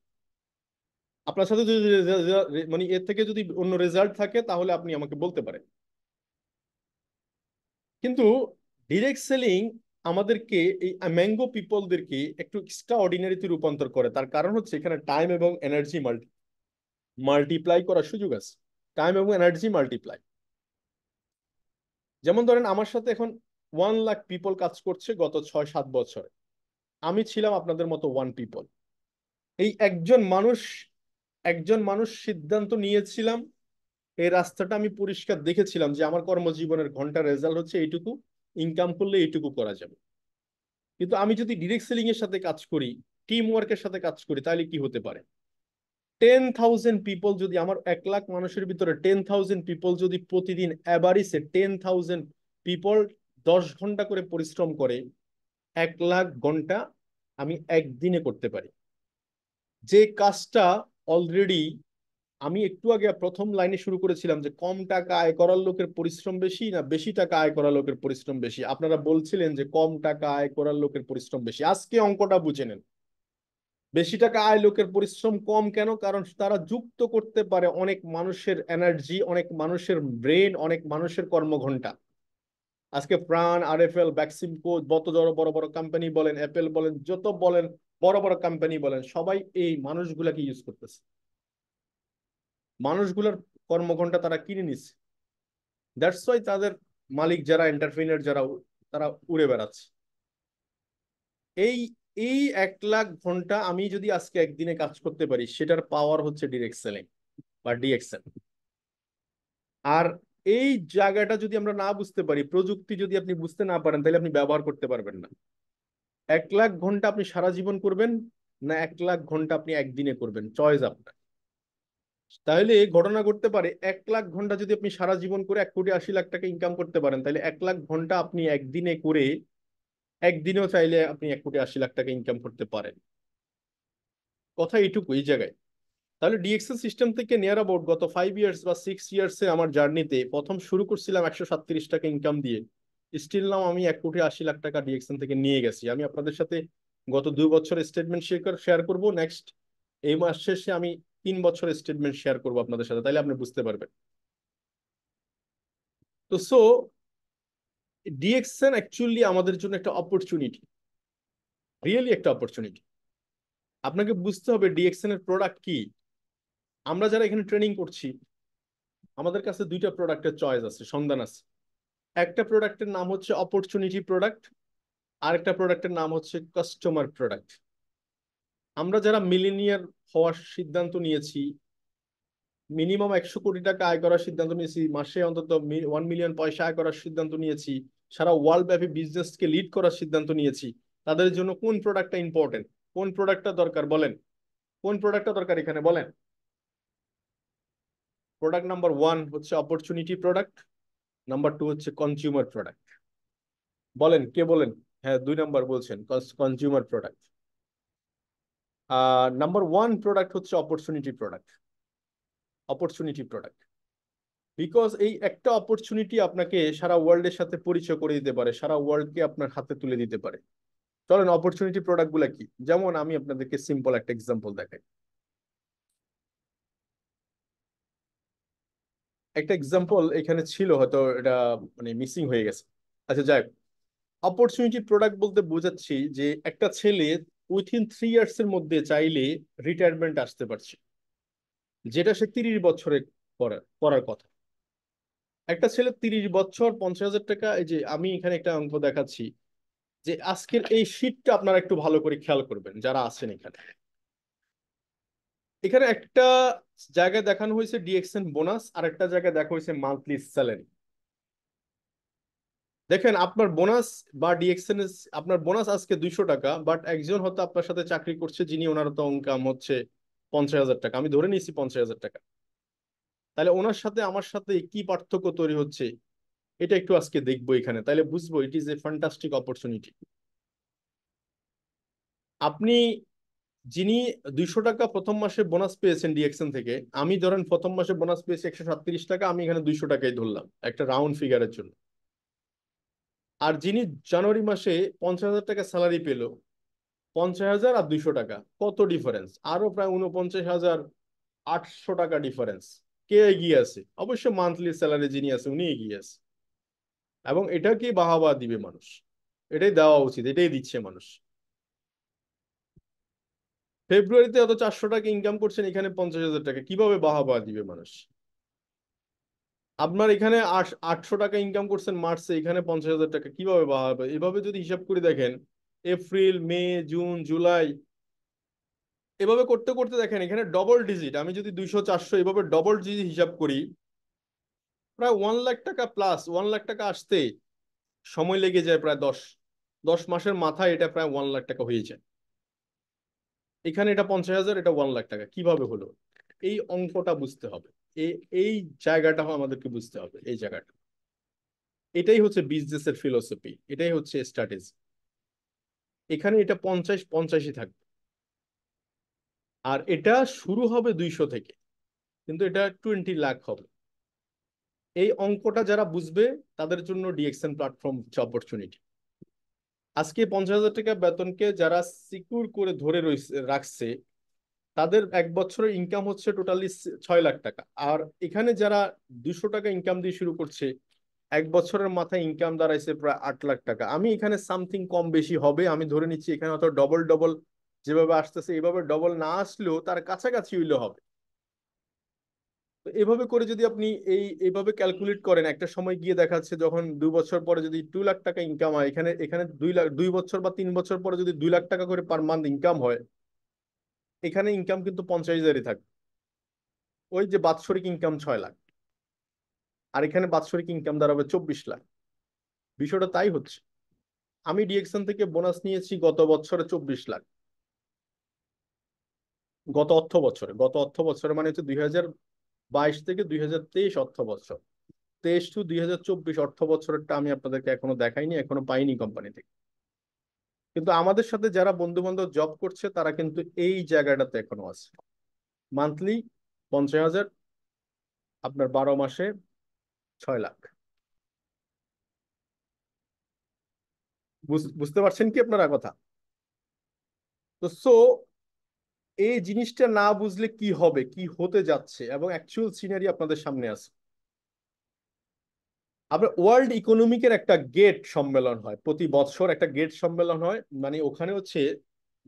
আপনার সাথে যদি মানে এর থেকে যদি অন্য রেজাল্ট থাকে তাহলে আপনি আমাকে বলতে পারেন। কিন্তু ডিরেক্ট সেলিং আমাদেরকে, এই ম্যাঙ্গো পিপলদেরকে একটু এক্সট্রা অর্ডিনারিতে রূপান্তর করে। তার কারণ হচ্ছে এখানে টাইম এবং এনার্জি মাল্টিপ্লাই করার সুযোগ আছে। টাইম এবং এনার্জি মাল্টিপ্লাই। যেমন ধরেন আমার সাথে এখন 1 লাখ পিপল কাজ করছে গত 6-7 বছর। আমি ছিলাম আপনাদের মতো ওয়ান পিপল। এই একজন মানুষ সিদ্ধান্ত নিয়েছিলাম, এই রাস্তাটা আমি পরিষ্কার দেখেছিলাম যে আমার কর্মজীবনের ঘন্টা রেজাল্ট হচ্ছে এইটুকু, ইনকাম করলে এইটুকু করা যাবে। কিন্তু আমি যদি ডিরেক্ট সেলিং এর সাথে কাজ করি, টিম ওয়ার্কের সাথে কাজ করি, তাহলে কি হতে পারে? 10,000 পিপল যদি, আমার 1 লাখ মানুষের ভিতরে 10,000 পিপল যদি প্রতিদিন অ্যাভারেজে 10,000 পিপল 10 ঘন্টা করে পরিশ্রম করে, 1 লাখ ঘন্টা আমি একদিনে করতে পারি। যে কাজটা অলরেডি, আমি একটু আগে প্রথম লাইনে শুরু করেছিলাম যে কম টাকা আয় করার লোকের পরিশ্রম বেশি না বেশি টাকা আয় করার লোকের পরিশ্রম বেশি, আপনারা বলছিলেন যে কম টাকা আয় করার লোকের পরিশ্রম বেশি। আজকে অঙ্কটা বুঝে নেন, বেশি টাকা আয় লোকের পরিশ্রম কম কেন? কারণ তারা যুক্ত করতে পারে অনেক মানুষের এনার্জি, অনেক মানুষের ব্রেন, অনেক মানুষের কর্মঘন্টা। আজকে প্রাণ, আরএফএল, ভ্যাকসিমকো, যত বড় বড় বড় কোম্পানি বলেন, অ্যাপেল বলেন, যত বলেন বড় বড় কোম্পানি বলেন, সবাই এই মানুষগুলাকে ইউজ করতেছে। মানুষগুলোর কর্মঘন্টা তারা কিনে নিচ্ছে। দ্যাটস ওয়াই তাদের মালিক যারা, এন্টারপ্রিনার যারা, তারা উড়ে বেড়াচ্ছে। এই এই 1 লাখ ঘন্টা আমি যদি আজকে একদিনে কাজ করতে পারি, সেটার পাওয়ার হচ্ছে ডিরেক্ট সেলিং বা ডিএক্সএল। আর এই জায়গাটা যদি আমরা না বুঝতে পারি, প্রযুক্তি যদি আপনি বুঝতে না পারেন, তাহলে আপনি ব্যবহার করতে পারবেন না। 1 লাখ ঘন্টা আপনি সারা জীবন করবেন, না 1 লাখ ঘন্টা আপনি একদিনে করবেন, চয়েস আপনার। তাহলে ঘটনা ঘটতে পারে, 1 লাখ ঘন্টা যদি আপনি সারা জীবন করে 1,80,00,000 টাকা ইনকাম করতে পারেন, তাহলে 1 লাখ ঘন্টা আপনি একদিনে করে, একদিনেও চাইলে আপনি 1,80,00,000 টাকা ইনকাম করতে পারেন। কথা এইটুকু এই জায়গায়। তাহলে ডিএক্সএল সিস্টেম থেকে নিয়ার অ্যাবাউট গত 5 ইয়ার্স বা 6 ইয়ার্সে আমার জার্নিতে প্রথম শুরু করছিলাম 137 টাকা ইনকাম দিয়ে। স্টিল নাও আমি 1,80,00,000 টাকা ডিএক্সএল থেকে নিয়ে গেছি। আমি আপনাদের সাথে গত 2 বছরের স্টেটমেন্ট শেয়ার করবো। নেক্সট এই মাস শেষে আমি 3 বছরের স্টেটমেন্ট শেয়ার করবো আপনাদের সাথে, তাইলে আপনি বুঝতে পারবেন। তো ডিএক্সএল অ্যাকচুয়ালি আমাদের জন্য একটা অপরচুনিটি, রিয়েলি একটা অপরচুনিটি। আপনাকে বুঝতে হবে ডিএক্সএল এর প্রোডাক্ট কি। আমরা যারা এখানে ট্রেনিং করছি, আমাদের কাছে 2টা প্রোডাক্টের চয়েস আছে, সন্ধান আছে। একটা প্রোডাক্টের নাম হচ্ছে অপরচুনিটি প্রোডাক্ট, আর একটা প্রোডাক্টের নাম হচ্ছে কাস্টমার প্রোডাক্ট। আমরা যারা মিলিনিয়ার হওয়ার সিদ্ধান্ত নিয়েছি, মিনিমাম 100 কোটি টাকা আয় করার সিদ্ধান্ত নিয়েছি, মাসে অন্তত 1 মিলিয়ন পয়সা আয় করার সিদ্ধান্ত নিয়েছি, সারা ওয়ার্ল্ড ব্যাপী বিজনেসকে লিড করার সিদ্ধান্ত নিয়েছি, তাদের জন্য কোন প্রোডাক্টটা ইম্পর্টেন্ট, কোন প্রোডাক্টটা দরকার বলেন? কোন প্রোডাক্টটা দরকার এখানে বলেন? প্রোডাক্ট নাম্বার 1 হচ্ছে অপরচুনিটি প্রোডাক্ট, নাম্বার 2 হচ্ছে কনজিউমার প্রোডাক্ট। বলেন, কে বলেন? হ্যাঁ, 2 নাম্বার বলছেন, কনজিউমার প্রোডাক্ট। নাম্বার 1 প্রোডাক্ট হচ্ছে opportunity product. Opportunity product, because এই একটা অপরচুনিটি আপনাকে সারা ওয়ার্ল্ডের সাথে পরিচয় করে দিতে পারে, সারা ওয়ার্ল্ডকে আপনার হাতে তুলে দিতে পারে। চলেন অপরচুনিটি প্রোডাক্ট গুলা কি, যেমন আমি আপনাদেরকে সিম্পল একটা এক্সাম্পল দেখাই। একটা এক্সাম্পল এখানে ছিল, হয়তো এটা মানে মিসিং হয়ে গেছে। আচ্ছা যাই, অপরচুনিটি প্রোডাক্ট বলতে বোঝাচ্ছি যে একটা ছেলে উইথিন 3 ইয়ার্স এর মধ্যে চাইলে রিটায়ারমেন্ট আসতে পারছে, যেটা সে 30 বছরে করার করার কথা। একটা ছেলে 30 বছর 50,000 টাকা, এই যে আমি এখানে একটা অঙ্ক দেখাচ্ছি, যে আজকের এই শীটটা আপনারা একটু ভালো করে খেয়াল করবেন যারা আছেন এখানে। এখানে একটা জায়গায় দেখানো হয়েছে ডিএক্সএন বোনাস, আর একটা জায়গায় দেখা হয়েছে মান্থলি স্যালারি। দেখেন আপনার বোনাস বা ডিএক্সএন, আপনার বোনাস আজকে 200 টাকা, বাট একজন হয়তো আপনার সাথে চাকরি করছে যিনি, ওনার তো ইনকাম হচ্ছে 50,000 টাকা, আমি ধরে নিয়েছি 50,000 টাকা। তাহলে ওনার সাথে আমার সাথে কি পার্থক্য তৈরি হচ্ছে, এটা একটু আজকে দেখবো এখানে, তাহলে বুঝবো it is a fantastic opportunity. আপনি, যিনি 200 টাকা প্রথম মাসে বোনাস পেয়েছেন ডিএক্সএন থেকে, আমি ধরেন প্রথম মাসে বোনাস পেয়েছি 137 টাকা, আমি এখানে 200 টাকাই ধরলাম একটা রাউন্ড ফিগারের জন্য। আর যিনি জানুয়ারি মাসে 50,000 টাকা স্যালারি পেল, 50,000 আর 200 টাকা কত ডিফারেন্স, আরো প্রায় 49,800 টাকা ডিফারেন্স। কে এগিয়ে আছে? অবশ্য মান্থলি স্যালারি যিনি আছে উনি এগিয়ে আছে। এবং এটা কি বাহাবা দিবে মানুষ? এটাই দেওয়া উচিত, এটাই দিচ্ছে মানুষ। ফেব্রুয়ারিতে অত 400 টাকা ইনকাম করছেন, এখানে 50,000 টাকা, কিভাবে বাহাবা দিবে মানুষ? আপনার এখানে 800 টাকা ইনকাম করছেন মার্চে, এখানে 50,000 টাকা, কিভাবে বাহাবা? এভাবে যদি হিসাব করে দেখেন, এপ্রিল, মে, জুন, জুলাই, এভাবে করতে করতে দেখেন এখানে ডবল ডিজিট। আমি যদি 200 400 এভাবে ডবল ডিজিট হিসাব করি, প্রায় 1 লাখ টাকা প্লাস। 1 লাখ টাকা আসতে সময় লেগে যায় প্রায় 10 মাসের মাথায় এটা প্রায় 1 লাখ টাকা হয়ে যায়। এখানে এটা 50,000, এটা 1 লাখ টাকা, কিভাবে হলো? এই অঙ্কটা বুঝতে হবে। এই এই জায়গাটা আমাদেরকে বুঝতে হবে, এই জায়গাটা। এটাই হচ্ছে বিজনেসের ফিলোসফি, এটাই হচ্ছে স্ট্র্যাটেজি। এখানে এটা 50 50-ই থাকবে। আর এটা শুরু হবে 200 থেকে, কিন্তু এটা 20 লাখ হবে। এই অঙ্কটা যারা বুঝবে তাদের জন্য ডিএক্সএন প্ল্যাটফর্ম অপরচুনিটি। আজকে 50,000 টাকা বেতনকে যারা সিকিউর করে ধরে রয়েছে রাখছে, তাদের 1 বছরের ইনকাম হচ্ছে টোটালি 6 লাখ টাকা। আর এখানে যারা 200 টাকা ইনকাম দিয়ে শুরু করছে, 1 বছরের মাথায় ইনকাম দাঁড়াইছে প্রায় 8 লাখ টাকা। আমি এখানে সামথিং কম বেশি হবে আমি ধরে নিচ্ছি, এখানে হয়তো ডবল ডবল যেভাবে আসতেছে এভাবে ডবল না আসলেও তার কাছাকাছি হইলে হবে। তো এভাবে করে যদি আপনি এইভাবে ক্যালকুলেট করেন, একটা সময় গিয়ে দেখাচ্ছে যখন 2 বছর পরে যদি 2 লাখ টাকা ইনকাম হয়, এখানে এখানে 2 লাখ, 2 বছর বা 3 বছর পরে যদি 2 লাখ টাকা করে পার মান্থ ইনকাম হয়, এখানে ইনকাম কিন্তু 50,000-ই থাকবে। ওই যে বাৎসরিক ইনকাম 6 লাখ, আর এখানে বাৎসরিক ইনকাম দাঁড়াবে 24 লাখ। বিষয়টা তাই হচ্ছে। আমি ডিএক্সন থেকে বোনাস নিয়েছি গত বছরে 24 লাখ। গত অর্থ বছরে মানে হচ্ছে 2022 থেকে 2023 অর্থ বছর। 23 টু 2024 অর্থ বছরেরটা আমি আপনাদেরকে এখনো দেখাইনি, এখনো পাইনি কোম্পানি থেকে। কিন্তু আমাদের সাথে যারা বন্ধু বান্ধব জব করছে তারা কিন্তু এই জায়গাটাতে এখনো আছে। মান্থলি 50,000, আপনার 12 মাসে 6 লাখ। বুঝতে পারছেন কি আপনারা কথা? তো এই জিনিসটা না বুঝলে কি হবে, কি হতে যাচ্ছে, এবং অ্যাকচুয়াল সিনারি আপনাদের সামনে আছে। আপনার ওয়ার্ল্ড ইকোনমিকের একটা গেট সম্মেলন হয় প্রতি বছর, একটা গেট সম্মেলন হয়, মানে ওখানে হচ্ছে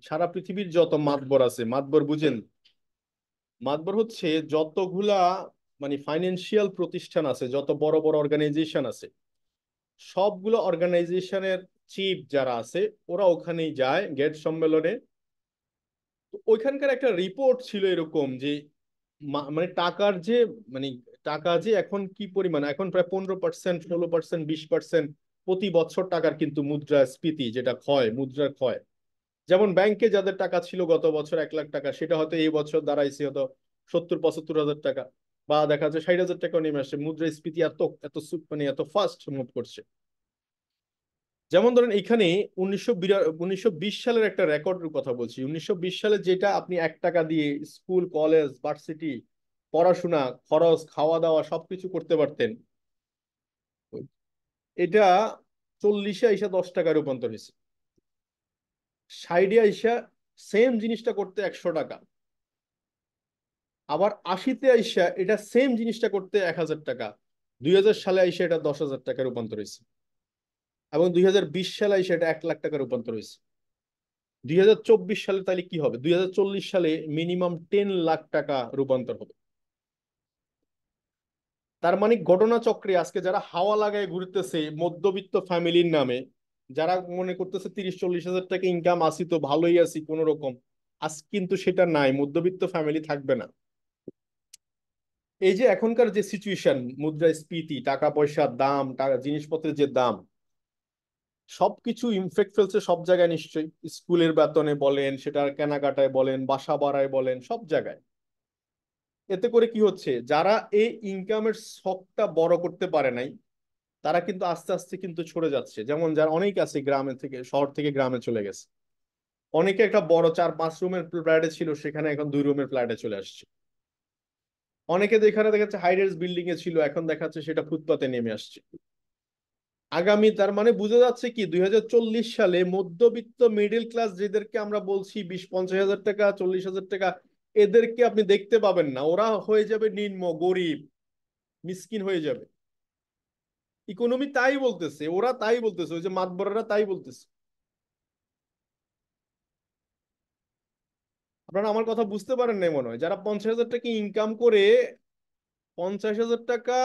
সারা পৃথিবীর যত মাতবর আছে, মাতবর বুঝেন? মাতবর হচ্ছে যতগুলা মানে ফাইন্যান্সিয়াল প্রতিষ্ঠান আছে, যত বড় বড় অর্গানাইজেশন আছে, সবগুলো অর্গানাইজেশনের চিফ যারা আছে ওরা ওখানেই যায় গেট সম্মেলনে। তো ওইখানকার একটা রিপোর্ট ছিল এরকম যে মানে টাকার যে মানে টাকা যে এখন কি পরিমাণ, এখন প্রায় 15%, 16%, 20% প্রতি বছর টাকার কিন্তু মুদ্রাস্ফীতি, যেটা ক্ষয়, মুদ্রার ক্ষয়। যেমন ব্যাংকে যাদের টাকা ছিল গত বছর 1 লাখ টাকা, সেটা হয়তো এই বছর দাঁড়াইছে হয়তো 70-75 হাজার টাকা, বা দেখা যাচ্ছে 60,000 টাকাও নেমে আসছে। মুদ্রাস্ফীতি এত এত মানে এত ফাস্ট মুভ করছে। যেমন ধরেন এখানে 1920 সালের একটা রেকর্ডের কথা বলছি। 1920 সালে যেটা আপনি 1 টাকা দিয়ে স্কুল, কলেজ, ভার্সিটি, পড়াশোনা, খরচ, খাওয়া দাওয়া সবকিছু করতে পারতেন, এটা 40-এ আইসা 10 টাকা রূপান্তর হয়েছে। 60-এ আইসা সেম জিনিসটা করতে 100 টাকা। আবার 80-তে আইসা এটা সেম জিনিসটা করতে 1,000 টাকা। 2000 সালে আইসা এটা 10,000 টাকা রূপান্তর হয়েছে। এবং 2020 সালে আইসা এটা 1 লাখ টাকা রূপান্তর হয়েছে। 2024 সালে তাহলে কি হবে? 2040 সালে মিনিমাম 10 লাখ টাকা রূপান্তর হবে। তার মানে ঘটনাচক্রে আজকে যারা হাওয়া লাগায় ঘুরতেছে মধ্যবিত্ত ফ্যামিলির নামে, যারা মনে করতেছে 30-40 হাজার টাকা ইনকাম আসি তো ভালোই আছি কোন রকম, আজ কিন্তু সেটা নাই, মধ্যবিত্ত ফ্যামিলি থাকবে না। এই যে এখনকার যে সিচুয়েশন, মুদ্রাস্ফীতি, টাকা পয়সার দাম, টাকা জিনিসপত্রের যে দাম, সবকিছু ইমফেক্ট ফেলছে সব জায়গায় নিশ্চয়ই। স্কুলের বেতনে বলেন, সেটার কেনাকাটায় বলেন, বাসা ভাড়ায় বলেন, সব জায়গায়। এতে করে কি হচ্ছে, যারা এই ইনকামের শখটা বড় করতে পারে নাই, তারা কিন্তু আস্তে আস্তে কিন্তু সরে যাচ্ছে। যেমন যারা অনেক আছে গ্রামে থেকে, শহর থেকে গ্রামে চলে গেছে। অনেকে একটা বড় 4-5 রুমের ফ্ল্যাটে ছিল, সেখানে এখন 2 রুমের ফ্ল্যাটে চলে আসছে। অনেকে যেখানে দেখাচ্ছে হাই রাইজ বিল্ডিং এ ছিল, এখন দেখাচ্ছে সেটা ফুটপাতে নেমে আসছে। আগামী, তার মানে বোঝা যাচ্ছে কি 2040 সালে মধ্যবিত্ত মিডল ক্লাস যেদেরকে আমরা বলছি 20-50 হাজার টাকা 40 হাজার টাকা, এদেরকে আপনি দেখতে পাবেন না, ওরা হয়ে যাবে নিম্ন গরিব, মিসকিন হয়ে যাবে। ইকোনমি তাই বলতেছে, ওরা তাই বলতেছে, ওই যে মাতবরেরা তাই বলতেছে। আপনারা আমার কথা বুঝতে পারেন নাই মনে হয়। যারা 50 হাজার টাকা ইনকাম করে, 50 হাজার টাকা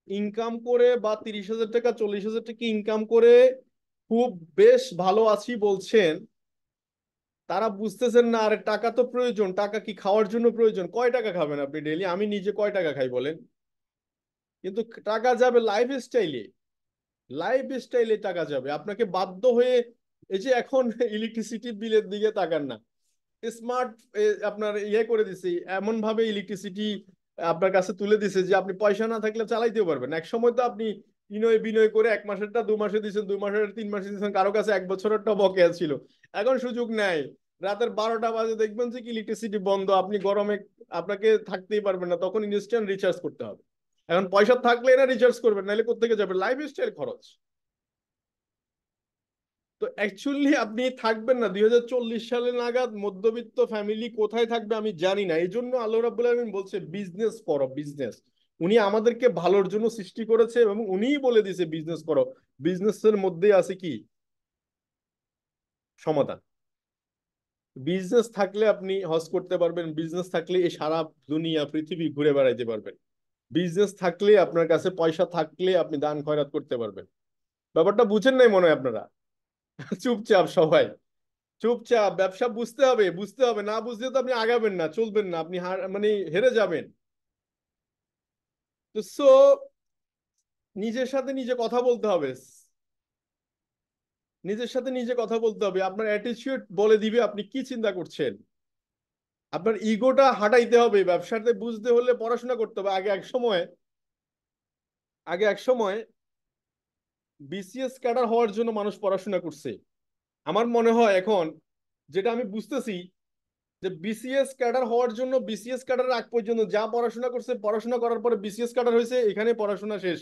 ইনকাম করে বা 30 হাজার টাকা 40 হাজার টাকা ইনকাম করে খুব বেশ ভালো আছি বলছেন, তারা বুঝতেছেন না আরে টাকা তো প্রয়োজন। টাকা কি খাওয়ার জন্য প্রয়োজন? কয় টাকা খাবেন আপনি ডেইলি? আমি নিজে কয় টাকা খাই বলেন? কিন্তু টাকা যাবে লাইফ স্টাইলে, লাইফ স্টাইলে টাকা যাবে। আপনাকে বাধ্য হয়ে, এই যে এখন ইলেকট্রিসিটি বিলের দিকে তাকান না, স্মার্ট আপনার ইয়ে করে দিছে, এমন ভাবে ইলেকট্রিসিটি আপনার কাছে তুলে দিছে যে আপনি পয়সা না থাকলে চালাইতেও পারবেন। এক সময় তো আপনি বিনয় বিনয় করে 1 মাসেরটা 2 মাসে দিচ্ছেন, 2 মাসের 3 মাসে দিচ্ছেন, কারো কাছে 1 বছরেরটা বকেয়া ছিল। এখন সুযোগ নেই, রাতের 12টা বাজে দেখবেন যে কি ইলেকট্রিসিটি বন্ধ, আপনি গরমে আপনাকে থাকতেই পারবেন না, তখন ইনস্ট্যান্ট রিচার্জ করতে হবে। এখন পয়সা থাকলে না রিচার্জ করবেন, নাহলে কোথেকে যাবে? লাইফ স্টাইল খরচ। তো অ্যাকচুয়ালি আপনি থাকবেন না 2040 সালে নাগাদ, মধ্যবিত্ত ফ্যামিলি কোথায় থাকবে আমি জানি না। এই জন্য আল্লাহ রাব্বুল আলামিন বলছে বিজনেস করো, বিজনেস। উনি আমাদেরকে ভালোর জন্য সৃষ্টি করেছে এবং উনিই বলে দিয়েছে বিজনেস করো। বিজনেসের মধ্যে আছে কি সমাধান। বিজনেস থাকলে আপনি হজ করতে পারবেন, বিজনেস থাকলে এই সারা দুনিয়া পৃথিবী ঘুরে বেড়াইতে পারবেন, বিজনেস থাকলে আপনার কাছে পয়সা থাকলে আপনি দান খয়রাত করতে পারবেন। ব্যাপারটা বুঝেন নাই মনে হয় আপনারা? চুপচাপ সবাই, চুপচাপ। ব্যবসা বুঝতে হবে, বুঝতে হবে, না বুঝলে তো আপনি আগাবেন না, চলবেন না, আপনি মানে হেরে যাবেন। তো নিজের সাথে নিজে কথা বলতে হবে, নিজের সাথে নিজে কথা বলতে হবে। আপনার অ্যাটিটিউড বলে দিবে আপনি কি চিন্তা করছেন। আপনার ইগোটা হাঁটাইতে হবে। ব্যবসাতে বুঝতে হলে পড়াশোনা করতে হবে। আগে এক সময় বিসিএস ক্যাডার হওয়ার জন্য মানুষ পড়াশোনা করছে। আমার মনে হয় এখন যেটা আমি বুঝতেছি, যে বিসিএস ক্যাডার হওয়ার জন্য, বিসিএস ক্যাডার আগ পর্যন্ত যা পড়াশোনা করছে, পড়াশোনা করার পরে বিসিএস ক্যাডার হয়েছে, এখানে পড়াশোনা শেষ।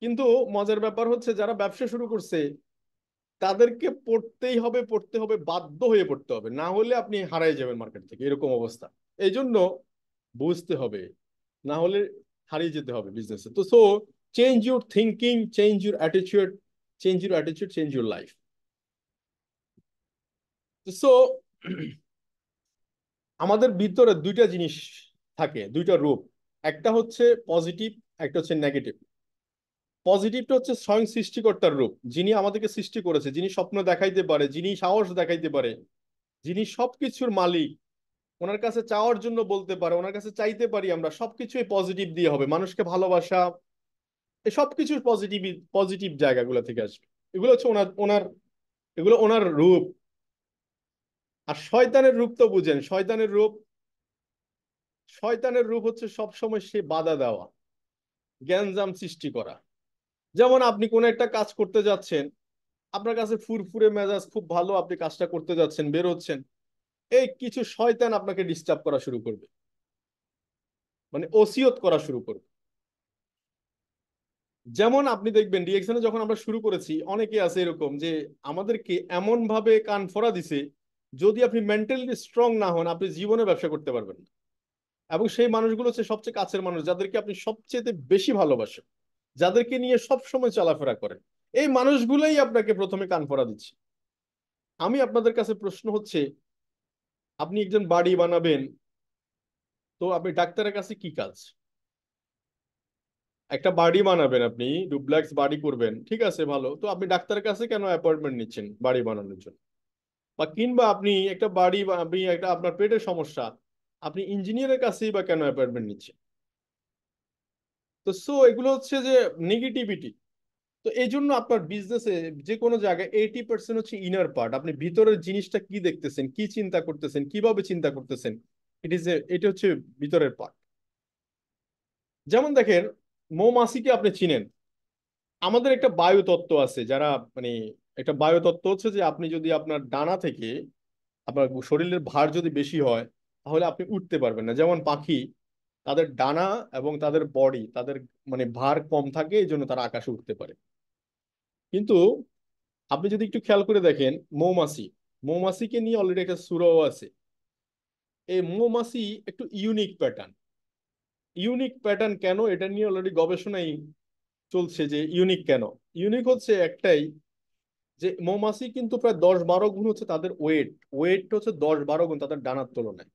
কিন্তু মজার ব্যাপার হচ্ছে যারা ব্যবসা শুরু করছে তাদেরকে পড়তেই হবে, পড়তে হবে, বাধ্য হয়ে পড়তে হবে, না হলে আপনি হারাই যাবেন মার্কেট থেকে, এরকম অবস্থা। এই জন্য বুঝতে হবে, না হলে হারিয়ে যেতে হবে বিজনেসে। তো change your thinking, change your attitude, change your attitude, change your life. So আমাদের ভিতরে দুইটা জিনিস থাকে, দুইটা রূপ। একটা হচ্ছে পজিটিভ, একটা হচ্ছে নেগেটিভ। পজিটিভটা হচ্ছে স্বয়ং সৃষ্টিকর্তার রূপ, যিনি আমাদেরকে সৃষ্টি করেছে, যিনি স্বপ্ন দেখাইতে পারে, যিনি সাহস দেখাইতে পারে, যিনি সবকিছুর মালিক। ওনার কাছে চাওয়ার জন্য বলতে পারে, ওনার কাছে চাইতে পারি আমরা, সবকিছুই পজিটিভ দিয়ে হবে। মানুষকে ভালোবাসা, এই সবকিছু পজিটিভ, পজিটিভ জায়গাগুলো থেকে আসবে। এগুলো হচ্ছে ওনার ওনার এগুলো ওনার রূপ। আর শয়তানের রূপ তো বুঝেন, শয়তানের রূপ হচ্ছে সবসময় সে বাধা দেওয়া, গ্যাঞ্জাম সৃষ্টি করা। যেমন আপনি কোন একটা কাজ করতে যাচ্ছেন, আপনার কাছে ফুরফুরে মেজাজ খুব ভালো, আপনি কাজটা করতে যাচ্ছেন, বের হচ্ছেন, এই কিছু শয়তান আপনাকে ডিস্টার্ব করা শুরু করবে, মানে ওসিয়ত করা শুরু করবে। যেমন আপনি দেখবেন রিয়েকশনে যখন আমরা শুরু করেছি, অনেকে আছে এরকম যে আমাদেরকে এমন ভাবে কান ফোড়া দিছে, যদি আপনি মেন্টালি স্ট্রং না হন আপনি জীবনে ব্যবসা করতে পারবেন না। এবং সেই মানুষগুলো হচ্ছে সবচেয়ে কাছের মানুষ, যাদেরকে আপনি সবচেয়ে বেশি ভালোবাসেন, যাদেরকে নিয়ে সব সময় চলাফেরা করেন, এই মানুষগুলোই আপনাকে প্রথমে কান ফোড়া দিচ্ছে। আমি আপনাদের কাছে প্রশ্ন হচ্ছে, আপনি একজন বাড়ি বানাবেন, তো আপনি ডাক্তারের কাছে কি কাজ? একটা বাড়ি বানাবেন, আপনি ডুপ্লেক্স বাড়ি করবেন, ঠিক আছে ভালো, তো আপনি ডাক্তারের কাছে কেন অ্যাপয়েন্টমেন্ট নিচ্ছেন বাড়ি বানানোর জন্য? বা কিংবা আপনি একটা বাড়ি, আপনি একটা আপনার পেটের সমস্যা, আপনি ইঞ্জিনিয়ারের কাছেই বা কেন অ্যাপয়েন্টমেন্ট নিচ্ছেন? তো এগুলো হচ্ছে যে নেগেটিভিটি। তো এই জন্য আপনার বিজনেসে যে কোনো জায়গায় 80% হচ্ছে ইনার পার্ট। আপনি ভিতরের জিনিসটা কি দেখতেছেন, কি চিন্তা করতেছেন, কিভাবে চিন্তা করতেছেন, এটা হচ্ছে ভিতরের পার্ট। যেমন দেখেন, মৌমাছিকে আপনি চিনেন। আমাদের একটা বায়ু তত্ত্ব আছে, যারা মানে একটা বায়ু তত্ত্ব হচ্ছে যে আপনি যদি আপনার ডানা থেকে আপনার শরীরের ভার যদি বেশি হয় তাহলে আপনি উঠতে পারবেন না। যেমন পাখি তাদের ডানা এবং তাদের বডি, তাদের মানে ভার কম থাকে, এই জন্য তারা আকাশে উঠতে পারে। কিন্তু আপনি যদি একটু খেয়াল করে দেখেন, মৌমাছি, মৌমাছিকে নিয়ে অলরেডি একটা সূরাও আছে। এই মৌমাছি একটু ইউনিক প্যাটার্ন। ইউনিক প্যাটার্ন কেন, এটা নিয়ে অলরেডি গবেষণাই চলছে যে ইউনিক কেন। ইউনিক হচ্ছে একটাই, যে মৌমাছি কিন্তু প্রায় 10-12 গুণ হচ্ছে তাদের ওয়েট। ওয়েট হচ্ছে 10-12 গুণ তাদের ডানার তুলনায়।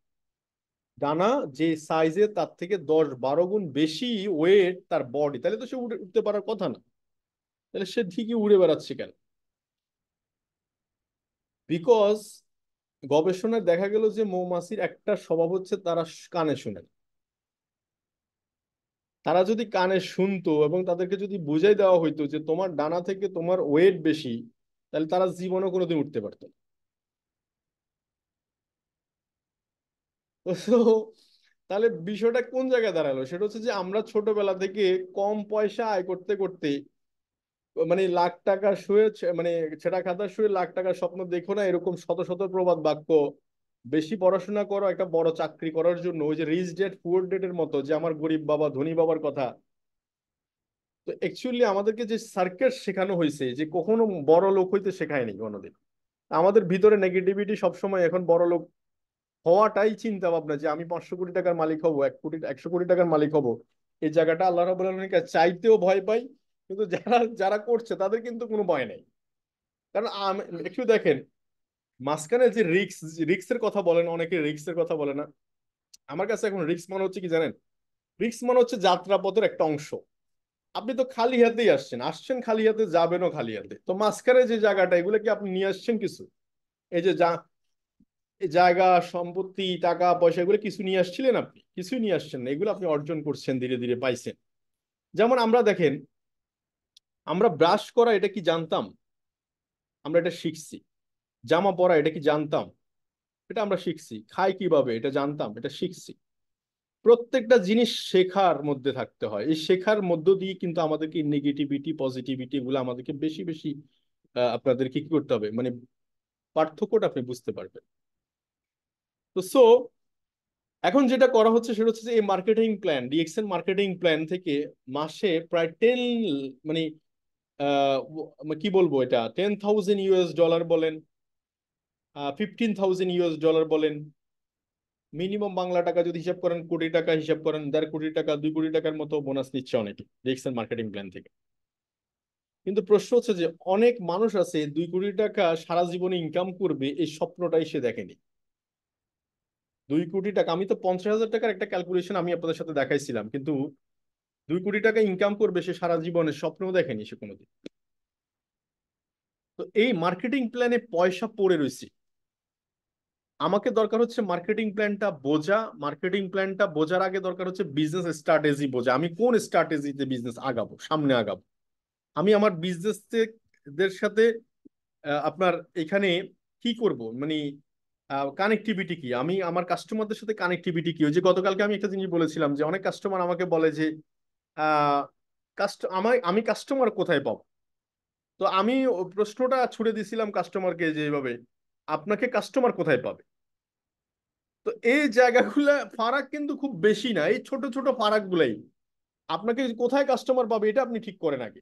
ডানা যে সাইজে, তার থেকে 10-12 গুণ বেশি ওয়েট তার বডি, তাহলে তো সে উঠতে পারার কথা না। তাহলে সে ঠিকই উড়ে বেড়াচ্ছে কেন? বিকজ গবেষণায় দেখা গেল যে মৌমাছির একটা স্বভাব হচ্ছে তারা কানে শুনে না। তারা যদি কানে শুনতো এবং তাদেরকে যদি বুঝাই দেওয়া হইতো যে তোমার ডানা থেকে তোমার ওয়েট বেশি, তাহলে তারা জীবনে কোনোদিন উঠতে পারতো না। তো তাহলে বিষয়টা কোন জায়গায় দাঁড়ালো, সেটা হচ্ছে যে আমরা ছোটবেলা থেকে কম পয়সা আয় করতে করতে, মানে লাখ টাকা শুয়ে মানে ছেঁড়া খাতা শুয়ে লাখ টাকার স্বপ্ন দেখো না, এরকম শত শত প্রবাদ বাক্য। বেশি পড়াশোনা করো একটা বড় চাকরি করার জন্য, ওই যে রিচ ড্যাড পুয়ার ড্যাডের মতো, যে আমার গরিব বাবা ধনী বাবার কথা। তো অ্যাকচুয়ালি আমাদেরকে যে সার্কাস শেখানো হয়েছে, যে কখনো বড় লোক হইতে শেখায়নি কোনোদিন। আমাদের ভিতরে নেগেটিভিটি সবসময়, এখন বড় লোক হওয়াটাই চিন্তা ভাবনা, যে আমি 500 কোটি টাকার মালিক হব, 1 কোটি 100 কোটি টাকার মালিক হব। এই জায়গাটা আল্লাহ রাব্বুল আলামিনের কাছে চাইতেও ভয় পাই। কিন্তু যারা যারা করছে তাদের কিন্তু কোনো ভয় নেই। কারণ একটু দেখেন, মাঝখানে যে রিক্সের কথা বলেন, অনেকে রিক্সের কথা বলে না। আমার কাছে এখন রিক্স মনে হচ্ছে কি জানেন? রিক্স মনে হচ্ছে যাত্রাপথের একটা অংশ। আপনি তো খালি হাতেই আসছেন, আসছেন খালি হাতে, যাবেনও খালি হাতে। তো মাঝখানে যে জায়গাটা, এগুলো কি আপনি নিয়ে আসছেন কিছু? এই যে এই জায়গা, সম্পত্তি, টাকা পয়সা, এগুলো কিছু নিয়ে আসছিলেন? আপনি কিছুই নিয়ে আসছেন না, এগুলো আপনি অর্জন করছেন, ধীরে ধীরে পাইছেন। যেমন আমরা দেখেন, আমরা ব্রাশ করা এটা কি জানতাম? আমরা এটা শিখছি। জামা পরা এটা কি জানতাম? এটা আমরা শিখছি। খাই কিভাবে এটা জানতাম? এটা শিখছি। প্রত্যেকটা জিনিস শেখার মধ্যে থাকতে হয়। এই শেখার মধ্য দিয়ে কিন্তু আমাদেরকে নেগেটিভিটি পজিটিভিটি গুলো আমাদেরকে বেশি বেশি আপনাদেরকে কি করতে হবে, মানে পার্থক্যটা আপনি বুঝতে পারবেন। তো এখন যেটা করা হচ্ছে সেটা হচ্ছে যে এই marketing plan, DXN marketing plan থেকে মাসে প্রায় মানে কি বলবো, এটা $10,000 বলেন, $15,000 বলেন, মিনিমাম বাংলা টাকা যদি হিসাব করেন, কোটি টাকা হিসাব করেন, 1.5 কোটি টাকা, 2 কোটি টাকার মতো বোনাস নিচ্ছে অনেকে ডিএক্সএন মার্কেটিং প্ল্যান থেকে। কিন্তু প্রশ্ন হচ্ছে যে অনেক মানুষ আছে 2 কোটি টাকা সারা জীবনে ইনকাম করবে, এই স্বপ্নটাই সে দেখেনি। 2 কোটি টাকা, আমি তো 50,000 টাকার একটা ক্যালকুলেশন আমি আপনাদের সাথে দেখাইছিলাম, কিন্তু 2 কোটি টাকা ইনকাম করবে সে সারা জীবনে স্বপ্নও দেখেনি সে কোনোদিন। তো এই মার্কেটিং প্ল্যানে পয়সা পড়ে রয়েছে। আমাকে দরকার হচ্ছে মার্কেটিং প্ল্যানটা বোঝা। মার্কেটিং প্ল্যানটা বোঝার আগে দরকার হচ্ছে বিজনেস স্ট্র্যাটেজি বোঝা। আমি কোন স্ট্র্যাটেজিতে বিজনেস আগাবো, সামনে আগাবো। আমি আমার বিজনেস দের সাথে আপনার এখানে কি করব, মানে কানেক্টিভিটি কি, আমি আমার কাস্টমারদের সাথে কানেক্টিভিটি কি। ওই যে গতকালকে আমি একটা জিনিস বলেছিলাম, যে অনেক কাস্টমার আমাকে বলে যে আহ আমি কাস্টমার কোথায় পাবো। তো আমি প্রশ্নটা ছুড়ে দিছিলাম কাস্টমারকে যে এইভাবে, আপনাকে কাস্টমার কোথায় পাবে। তো এই জায়গাগুলা ফারাক কিন্তু খুব বেশি না, এই ছোট ছোট ফারাক গুলাই আপনাকে কোথায় কাস্টমার পাবে এটা আপনি ঠিক করেন আগে।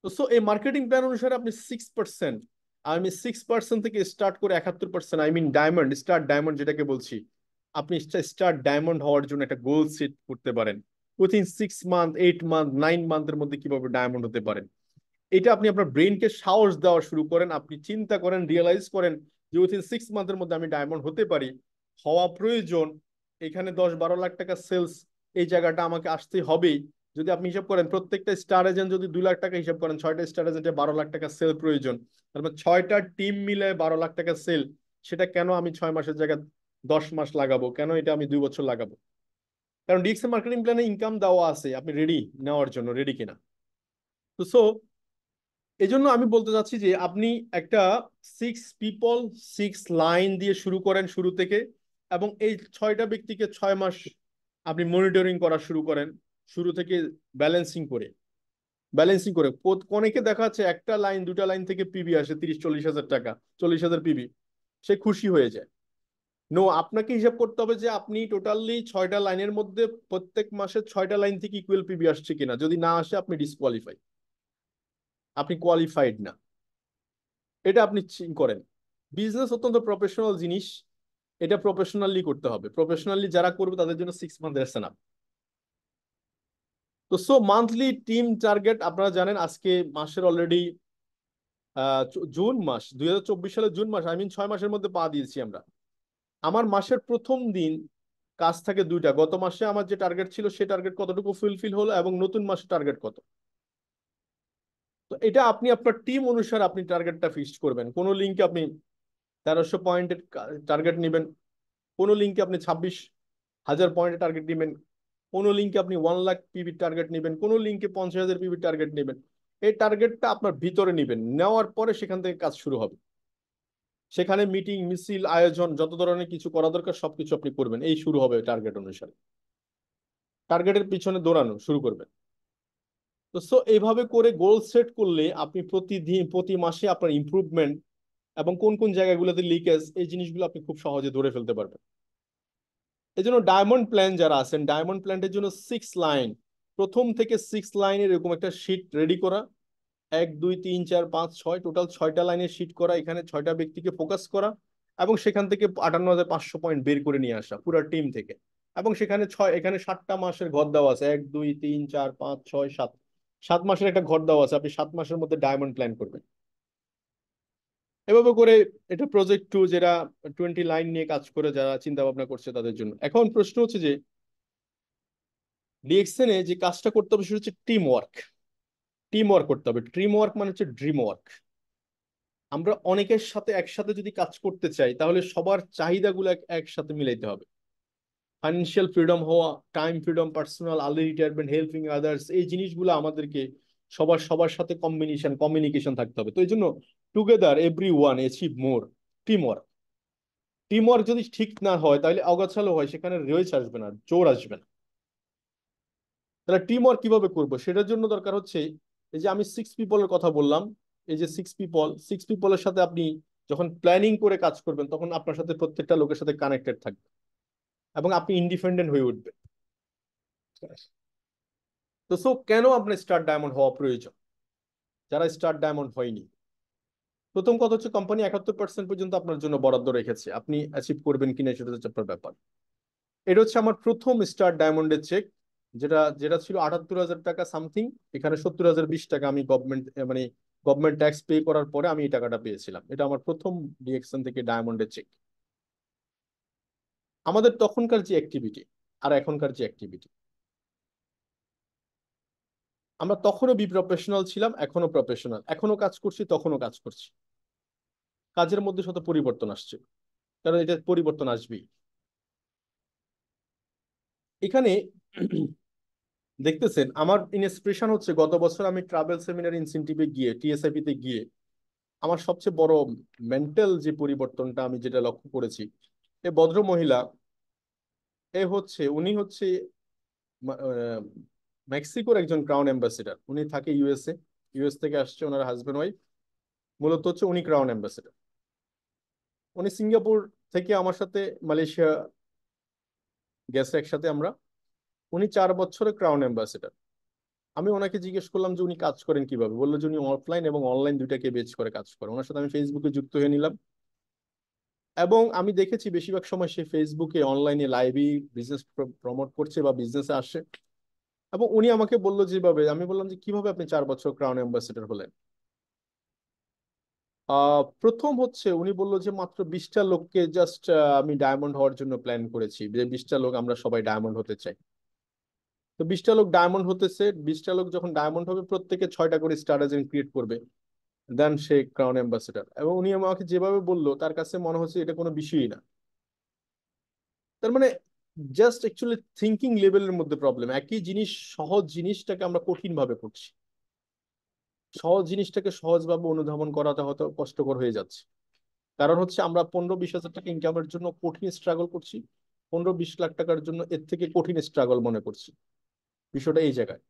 তো এই মার্কেটিং প্ল্যান অনুসারে আপনি 6%, আমি 6% থেকে স্টার্ট করে 71%, I mean diamond, star diamond যেটাকে বলছি, আপনি স্টার ডায়মন্ড হওয়ার জন্য একটা গোল সেট করতে পারেন। উইথিন 6 মান্থ, 8 মান্থ, 9 মান্থের মধ্যে কিভাবে ডায়মন্ড হতে পারেন, এটা আপনি আপনার ব্রেনকে সাহস দেওয়া শুরু করেন। আপনি চিন্তা করেন, রিয়েলাইজ করেন যে উইথিন 6 মান্থের মধ্যে আমি ডায়মন্ড হতে পারি, হওয়া প্রয়োজন। এখানে 10-12 লাখ টাকা সেলস, এই জায়গাটা আমাকে আসতে হবেই। যদি আপনি হিসাব করেন প্রত্যেকটা স্টার এজেন্ট যদি 2 লাখ টাকা হিসাব করেন, 6টা স্টার এজেন্টে 12 লাখ টাকা সেল প্রয়োজন। তারপর 6টা টিম মিলে 12 লাখ টাকা সেল। সেটা কেন আমি 6 মাসের জায়গায় 10 মাস লাগাবো, কেন এটা আমি 2 বছর লাগাবো? কারণ ডিএক্সএল মার্কেটিং প্ল্যানে ইনকাম দেওয়া আছে, আপনি রেডি নেওয়ার জন্য, রেডি কিনা। তো এই জন্য আমি বলতে চাচ্ছি যে আপনি একটা 6 পিপল 6 লাইন দিয়ে শুরু করেন শুরু থেকে, এবং এই 6টা ব্যক্তিকে 6 মাস আপনি মনিটরিং করা শুরু করেন শুরু থেকে, ব্যালেন্সিং করে ব্যালেন্সিং করে। অনেকে দেখা যাচ্ছে একটা লাইন, 2টা লাইন থেকে পিবি আসে 30-40 হাজার টাকা, 40,000 পিবি, সে খুশি হয়ে যায়। নো, আপনাকে হিসাব করতে হবে যে আপনি টোটালি 6টা লাইনের মধ্যে প্রত্যেক মাসে 6টা লাইন থেকে ইকুয়াল পিবি আসছে কিনা। যদি না আসে আপনি ডিসকোয়ালিফাই, আপনি কোয়ালিফাইড না। এটা আপনি করেন। বিজনেস অত্যন্ত প্রফেশনাল জিনিস, এটা প্রফেশনালি করতে হবে। প্রফেশনালি যারা করবে তাদের জন্য 6 মান্থ এসে না। তো সো মান্থলি টিম টার্গেট আপনারা জানেন, আজকে মাসের অলরেডি জুন মাস, 2024 সালের জুন মাস, আই মিন 6 মাসের মধ্যে পা দিয়েছি আমরা। আমার মাসের প্রথম দিন কাজ থাকে দুইটা, গত মাসে আমার যে টার্গেট ছিল সে টার্গেট কতটুকু ফুলফিল হলো এবং নতুন মাসে টার্গেট কত। তো এটা আপনি আপনার টিম অনুসারে আপনি টার্গেটটা ফিক্সড করবেন। কোনো লিঙ্কে আপনি 1300 পয়েন্টের টার্গেট নেবেন, কোনো লিঙ্কে আপনি 26,000 পয়েন্টের টার্গেট নেবেন, কোনো লিঙ্কে আপনি 1 লাখ পিবির টার্গেট নেবেন, কোনো লিঙ্কে 50,000 পিবির টার্গেট নেবেন। এই টার্গেটটা আপনার ভিতরে নেবেন, নেওয়ার পরে সেখান থেকে কাজ শুরু হবে। সেখানে মিটিং মিছিল আয়োজন যত ধরনের কিছু করা দরকার সবকিছু আপনি করবেন, এই শুরু হবে টার্গেট অনুসারে। টার্গেটের পিছনে দৌড়ানো শুরু করবেন। তো সো এইভাবে করে গোল সেট করলে আপনি প্রতিদিন প্রতি মাসে আপনার ইমপ্রুভমেন্ট এবং কোন কোন জায়গাগুলোতে লিকেজ, এই জিনিসগুলো আপনি খুব সহজে ধরে ফেলতে পারবেন। এই জন্য ডায়মন্ড প্ল্যান যারা আছেন, ডায়মন্ড প্ল্যানের জন্য 6 লাইন, প্রথম থেকে 6 লাইনের এরকম একটা শিট রেডি করা, 1 2 3 4 5 6, টোটাল 6টা লাইনের শিট করা, এখানে 6টা ব্যক্তিকে ফোকাস করা এবং সেখান থেকে 58,500 পয়েন্ট বের করে নিয়ে আসা পুরো টিম থেকে। এবং সেখানে এখানে 7টা মাসের ঘর দেওয়া আছে, 1 2 3 4 5 6 7, 7 মাসের একটা ঘর দেওয়া আছে। আপনি 7 মাসের মধ্যে ডায়মন্ড প্ল্যান করবেন এভাবে করে। এটা প্রজেক্ট 2, যেটা 20 লাইন নিয়ে কাজ করে যারা চিন্তা ভাবনা করছে তাদের জন্য। এখন প্রশ্ন হচ্ছে যে ডিএক্সএন এ যে কাজটা করতে হবে সেটা হচ্ছে টিম ওয়ার্ক। টিম ওয়ার্ক করতে হবে। টিম ওয়ার্ক মানে হচ্ছে ড্রিম ওয়ার্ক। আমরা অনেকের সাথে একসাথে যদি কাজ করতে চাই তাহলে সবার চাহিদাগুলো একসাথে মিলাইতে হবে। ফাইন্যান্সিয়াল ফ্রিডম হওয়া, time freedom, personal early retirement, helping others, এই জিনিসগুলো আমাদেরকে সবার সবার সাথে কমিউনিকেশন থাকতে হবে। তো এই জন্য টুগেদার এভরি ওয়ান অ্যাচিভ মোর, টিম ওয়ার্ক। টিম ওয়ার্ক যদি ঠিক না হয় তাহলে অগোছালো হয়, সেখানে রেস আসবে না, জোর আসবে না। তাহলে টিম ওয়ার্ক কিভাবে করবো সেটার জন্য দরকার হচ্ছে এই যে আমি 6 পিপলের কথা বললাম। এই যে 6 পিপলের সাথে আপনি যখন প্ল্যানিং করে কাজ করবেন তখন আপনার সাথে প্রত্যেকটা লোকের সাথে কানেক্টেড থাকবে এবং আপনি ইন্ডিপেন্ডেন্ট হয়ে উঠবেন। তো সো কেন আপনার স্টার ডায়মন্ড হওয়া প্রয়োজন যারা স্টার ডায়মন্ড হয়নি? প্রথম কথা হচ্ছে কোম্পানি 71% পর্যন্ত আপনার জন্য বরাদ্দ রেখেছে, আপনি অ্যাচিভ করবেন কিনা সেটা হচ্ছে আপনার ব্যাপার। এটা হচ্ছে আমার প্রথম স্টার ডায়মন্ডের চেক, যেটা যেটা ছিল 78,000 টাকা সামথিং। এখানে 70,020 টাকা আমি মানে গভর্নমেন্ট ট্যাক্স পে করার পরে আমি এই টাকাটা পেয়েছিলাম। এটা আমার প্রথম ডিএক্সএন থেকে ডায়মন্ডের চেক। আমাদের তখনকার যে অ্যাক্টিভিটি আর এখনকার যে অ্যাক্টিভিটি, আমরা তখনও বি প্রফেশনাল ছিলাম, এখনো প্রফেশনাল, এখনো কাজ করছি, তখনও কাজ করছি। কাজের মধ্যে শত পরিবর্তন আসছে, কারণ এটা পরিবর্তন আসবেই। এখানে দেখতেছেন আমার ইন্সপিরেশন হচ্ছে গত বছর আমি ট্রাভেল সেমিনার ইনসেন্টিভে গিয়ে, টিএসআইপি তে গিয়ে আমার সবচেয়ে বড় মেন্টাল যে পরিবর্তনটা আমি যেটা লক্ষ্য করেছি, এ ভদ্র মহিলা, উনি হচ্ছে মা- আহ, মেক্সিকোর একজন ক্রাউন অ্যাম্বাসেডর। উনি থাকে ইউএসএ, ইউএস থেকে আসছে, ওনার হাজবেন্ড ওয়াইফ। মূলত হচ্ছে উনি ক্রাউন অ্যাম্বাসেডর। উনি সিঙ্গাপুর থেকে আমার সাথে মালয়েশিয়া গেছে একসাথে আমরা। উনি 4 বছরে ক্রাউন অ্যাম্বাসেডর। আমি ওনাকে জিজ্ঞেস করলাম যে উনি কাজ করেন কিভাবে, বললো যে উনি অফলাইন এবং অনলাইন দুইটাকে বেচ করে কাজ করেন। ওনার সাথে আমি ফেসবুকে যুক্ত হয়ে নিলাম এবং আমি দেখেছি বেশিরভাগ সময় সে ফেসবুকে অনলাইনে লাইভই বিজনেস প্রমোট করছে বা বিজনেসে আসে। এবং উনি আমাকে বললো যেভাবে, আমি বললাম যে কিভাবে আপনি 4 বছর ক্রাউন অ্যাম্বাসেডর হলেন? প্রথম হচ্ছে উনি বললো যে মাত্র 20টা লোককে জাস্ট আমি ডায়মন্ড হওয়ার জন্য প্ল্যান করেছি, যে 20টা লোক আমরা সবাই ডায়মন্ড হতে চাই। তো 20টা লোক ডায়মন্ড হতেছে, 20টা লোক যখন ডায়মন্ড হবে প্রত্যেকে 6টা করে স্টার এজেন্ট ক্রিয়েট করবে, দেন সে ক্রাউন অ্যাম্বাসেডর। এবং উনি আমাকে যেভাবে বললো তার কাছে মনে হচ্ছে এটা কোনো বিষয়ই না। তার মানে জাস্ট অ্যাকচুয়ালি থিঙ্কিং লেভেলের মধ্যে প্রবলেম। একই জিনিস, সহজ জিনিসটাকে আমরা কঠিন ভাবে করছি, সহজ জিনিসটাকে সহজভাবে অনুধাবন করাটা হয়তো কষ্টকর হয়ে যাচ্ছে। কারণ হচ্ছে আমরা 15-20 হাজার টাকা ইনকামের জন্য কঠিন স্ট্রাগল করছি, 15-20 লাখ টাকার জন্য এর থেকে কঠিন স্ট্রাগল মনে করছি। বিষয়টা এই জায়গায়।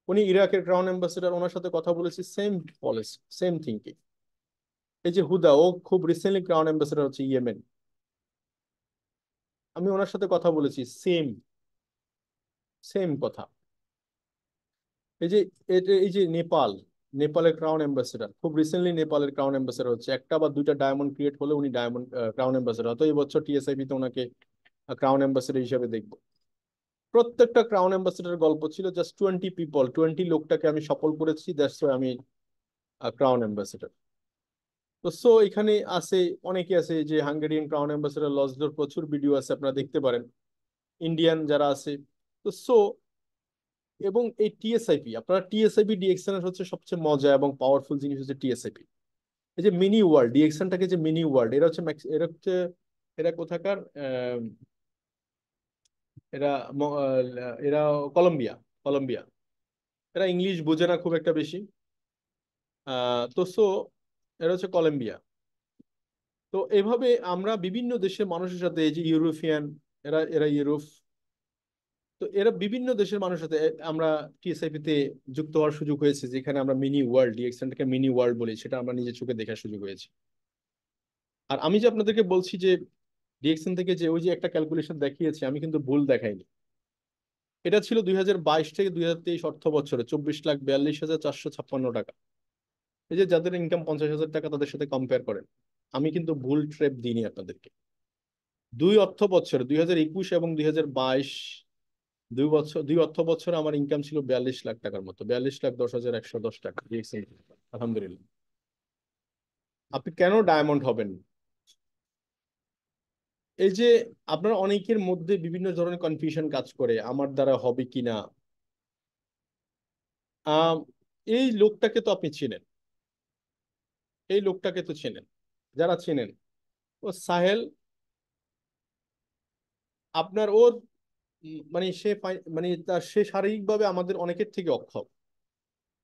উনি ইরাকের ক্রাউন অ্যাম্বাসেডর, ওনার সাথে কথা বলেছি, সেম পলিসি, সেম থিঙ্কিং। এই যে হুদা, ও খুব রিসেন্টলি ক্রাউন অ্যাম্বাসেডর হচ্ছে ইয়েমেন। আমি ওনার সাথে কথা বলেছি, সেম সেম কথা। এই যে এই যে নেপাল, নেপালের ক্রাউন অ্যাম্বাসেডর খুব রিসেন্টলি নেপালের ক্রাউন অ্যাম্বাসেডর হচ্ছে, একটা বা দুইটা ডায়মন্ড ক্রিয়েট হলে উনি ডায়মন্ড ক্রাউন অ্যাম্বাসেডর। হয়তো এই বছর টিএসআইপি তে ওনাকে ক্রাউন অ্যাম্বাসেডর হিসেবে দেখবো। প্রত্যেকটা ক্রাউন অ্যাম্বাসেডর গল্প ছিল জাস্ট 20 পিপল, 20 লোকটাকে আমি সফল করেছি, দ্যাটস ওয়াই আমি ক্রাউন অ্যাম্বাসেডর। তো সো এখানে আছে, অনেকে আছে যে হাঙ্গেরিয়ান ক্রাউন অ্যাম্বাসেডর লজডোর, প্রচুর ভিডিও আছে আপনারা দেখতে পারেন, ইন্ডিয়ান যারা আছে। তো সো এবং এই টিএসআইপি, আপনারা টিএসআইপি ডিএক্সএন এর হচ্ছে সবচেয়ে মজা এবং পাওয়ারফুল জিনিস হচ্ছে টিএসআইপি। এই যে মিনি ওয়ার্ল্ড, ডিএক্সএনটাকে যে মিনি ওয়ার্ল্ড, এরা হচ্ছে এরা কোথাকার এরা এরা কলম্বিয়া, কলম্বিয়া। এরা ইংলিশ বোঝে না খুব একটা বেশি। তো সো এরা হচ্ছে কলম্বিয়া। তো এভাবে আমরা বিভিন্ন দেশের মানুষের সাথে, এই যে ইউরোপিয়ান, এরা এরা ইউরোপ, তো এরা বিভিন্ন দেশের মানুষের সাথে আমরা টিএসআইপি তে যুক্ত হওয়ার সুযোগ হয়েছে, যেখানে আমরা মিনি ওয়ার্ল্ড, ডিএক্সএনটাকে মিনি ওয়ার্ল্ড বলি, সেটা আমরা নিজের চোখে দেখার সুযোগ হয়েছে। আর আমি যে আপনাদেরকে বলছি যে ডিএক্সএন থেকে যে ওই যে একটা ক্যালকুলেশন দেখিয়েছি, আমি কিন্তু ভুল দেখাইনি। এটা ছিল 2022 থেকে 2023 অর্থ বছরে 24,42,456 টাকা। এই যে যাদের ইনকাম 50,000 টাকা, তাদের সাথে কম্পেয়ার করেন, আমি কিন্তু ভুল ট্রেপ দিইনি আপনাদেরকে। দুই অর্থ বছর, 2021 এবং 2022, 2 বছর, 2 অর্থ বছর আমার ইনকাম ছিল 42 লাখ টাকার মতো, 42,10,110 টাকা ডিএক্সএন। আলহামদুলিল্লাহ। আপনি কেন ডায়মন্ড হবেন? এই যে আপনার অনেকের মধ্যে বিভিন্ন ধরনের কনফিউশন কাজ করে, আমার দ্বারা হবে কিনা। আহ এই লোকটাকে তো আপনি চেনেন, এই লোকটাকে তো চেনেন, যারা চেনেন, ও সাহেল। আপনার ওর মানে মানে সে শারীরিকভাবে আমাদের অনেকের থেকে অক্ষম।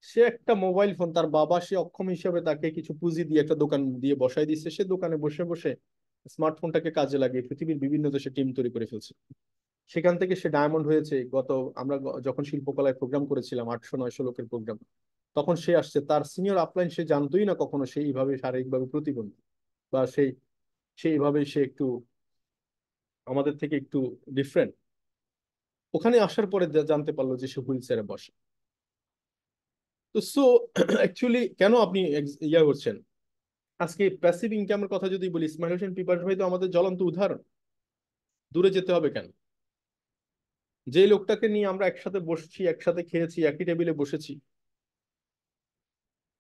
সে একটা মোবাইল ফোন, তার বাবা সে অক্ষম হিসেবে তাকে কিছু পুঁজি দিয়ে একটা দোকান দিয়ে বসাই দিচ্ছে, সে দোকানে বসে বসে স্মার্টফোনটাকে কাজে লাগিয়ে পৃথিবীর বিভিন্ন দেশে টিম তৈরি করে ফেলছে। সেখান থেকে সে ডায়মন্ড হয়েছে। আমরা যখন শিল্পকলায় প্রোগ্রাম করেছিলাম, 800-900 লোকের প্রোগ্রাম, তখন সে আসছে, তার সিনিয়র আপলাইন সে জানতোই না কখনো সে এইভাবে শারীরিকভাবে প্রতিবন্ধী, বা সেইভাবে সে একটু আমাদের থেকে একটু ডিফারেন্ট। ওখানে আসার পরে জানতে পারলো যে সে হুইল চেয়ারে বসে। তো সো অ্যাকচুয়ালি কেন আপনি ইয়া করছেন? আজকে প্যাসিভ ইনকামের কথা যদি বলি, ইসমাইল হোসেন পিপাস ভাই তো আমাদের জ্বলন্ত উদাহরণ। দূরে যেতে হবে কেন? যে লোকটাকে নিয়ে আমরা একসাথে বসছি, একসাথে খেয়েছি, একই টেবিলে বসেছি,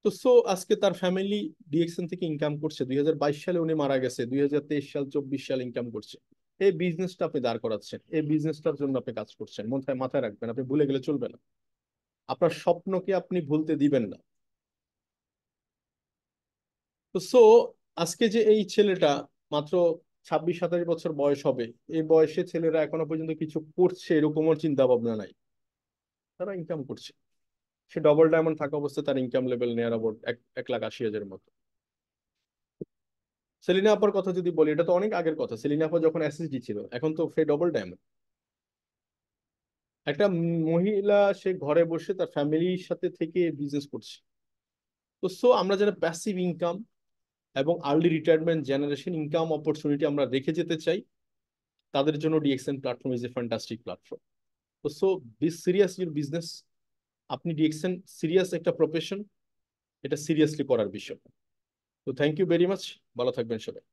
তো সো আজকে তার ফ্যামিলি ডিএক্সএন থেকে ইনকাম করছে। 2022 সালে উনি মারা গেছে, 2023 সাল 24 সাল ইনকাম করছে। এই বিজনেসটা আপনি দাঁড় করাচ্ছেন, এই বিজনেসটার জন্য আপনি কাজ করছেন, মাথায় মাথায় রাখবেন, আপনি ভুলে গেলে চলবে না। আপনার স্বপ্নকে আপনি ভুলতে দিবেন না। তো সো আজকে যে এই ছেলেটা মাত্র 26-27 বছর বয়স হবে, এই বয়সে ছেলেরা এখনো পর্যন্ত কিছু করছে এরকমও চিন্তা ভাবনা নাই, তারা ইনকাম করছে। সে ডবল ডায়মন্ড থাকা অবস্থায় তার ইনকাম লেভেল নেয়ার অ্যাবাউট 1,80,000-এর মতো। সেলিনা আপার কথা যদি বলি, এটা তো অনেক আগের কথা, সেলিনা আপা যখন এসএসডি ছিল, এখন তো সে ডবল ডায়মন্ড। একটা মহিলা, সে ঘরে বসে তার ফ্যামিলির সাথে থেকে বিজনেস করছে। তো সো আমরা যারা প্যাসিভ ইনকাম এবং early retirement generation income opportunity আমরা রেখে যেতে চাই, তাদের জন্য DXN platform is a fantastic platform. তো so be serious your business. আপনি ডিএক্সএন সিরিয়াস একটা প্রফেশন, এটা সিরিয়াসলি করার বিষয়। তো থ্যাংক ইউ ভেরি মাচ, ভালো থাকবেন সবাই।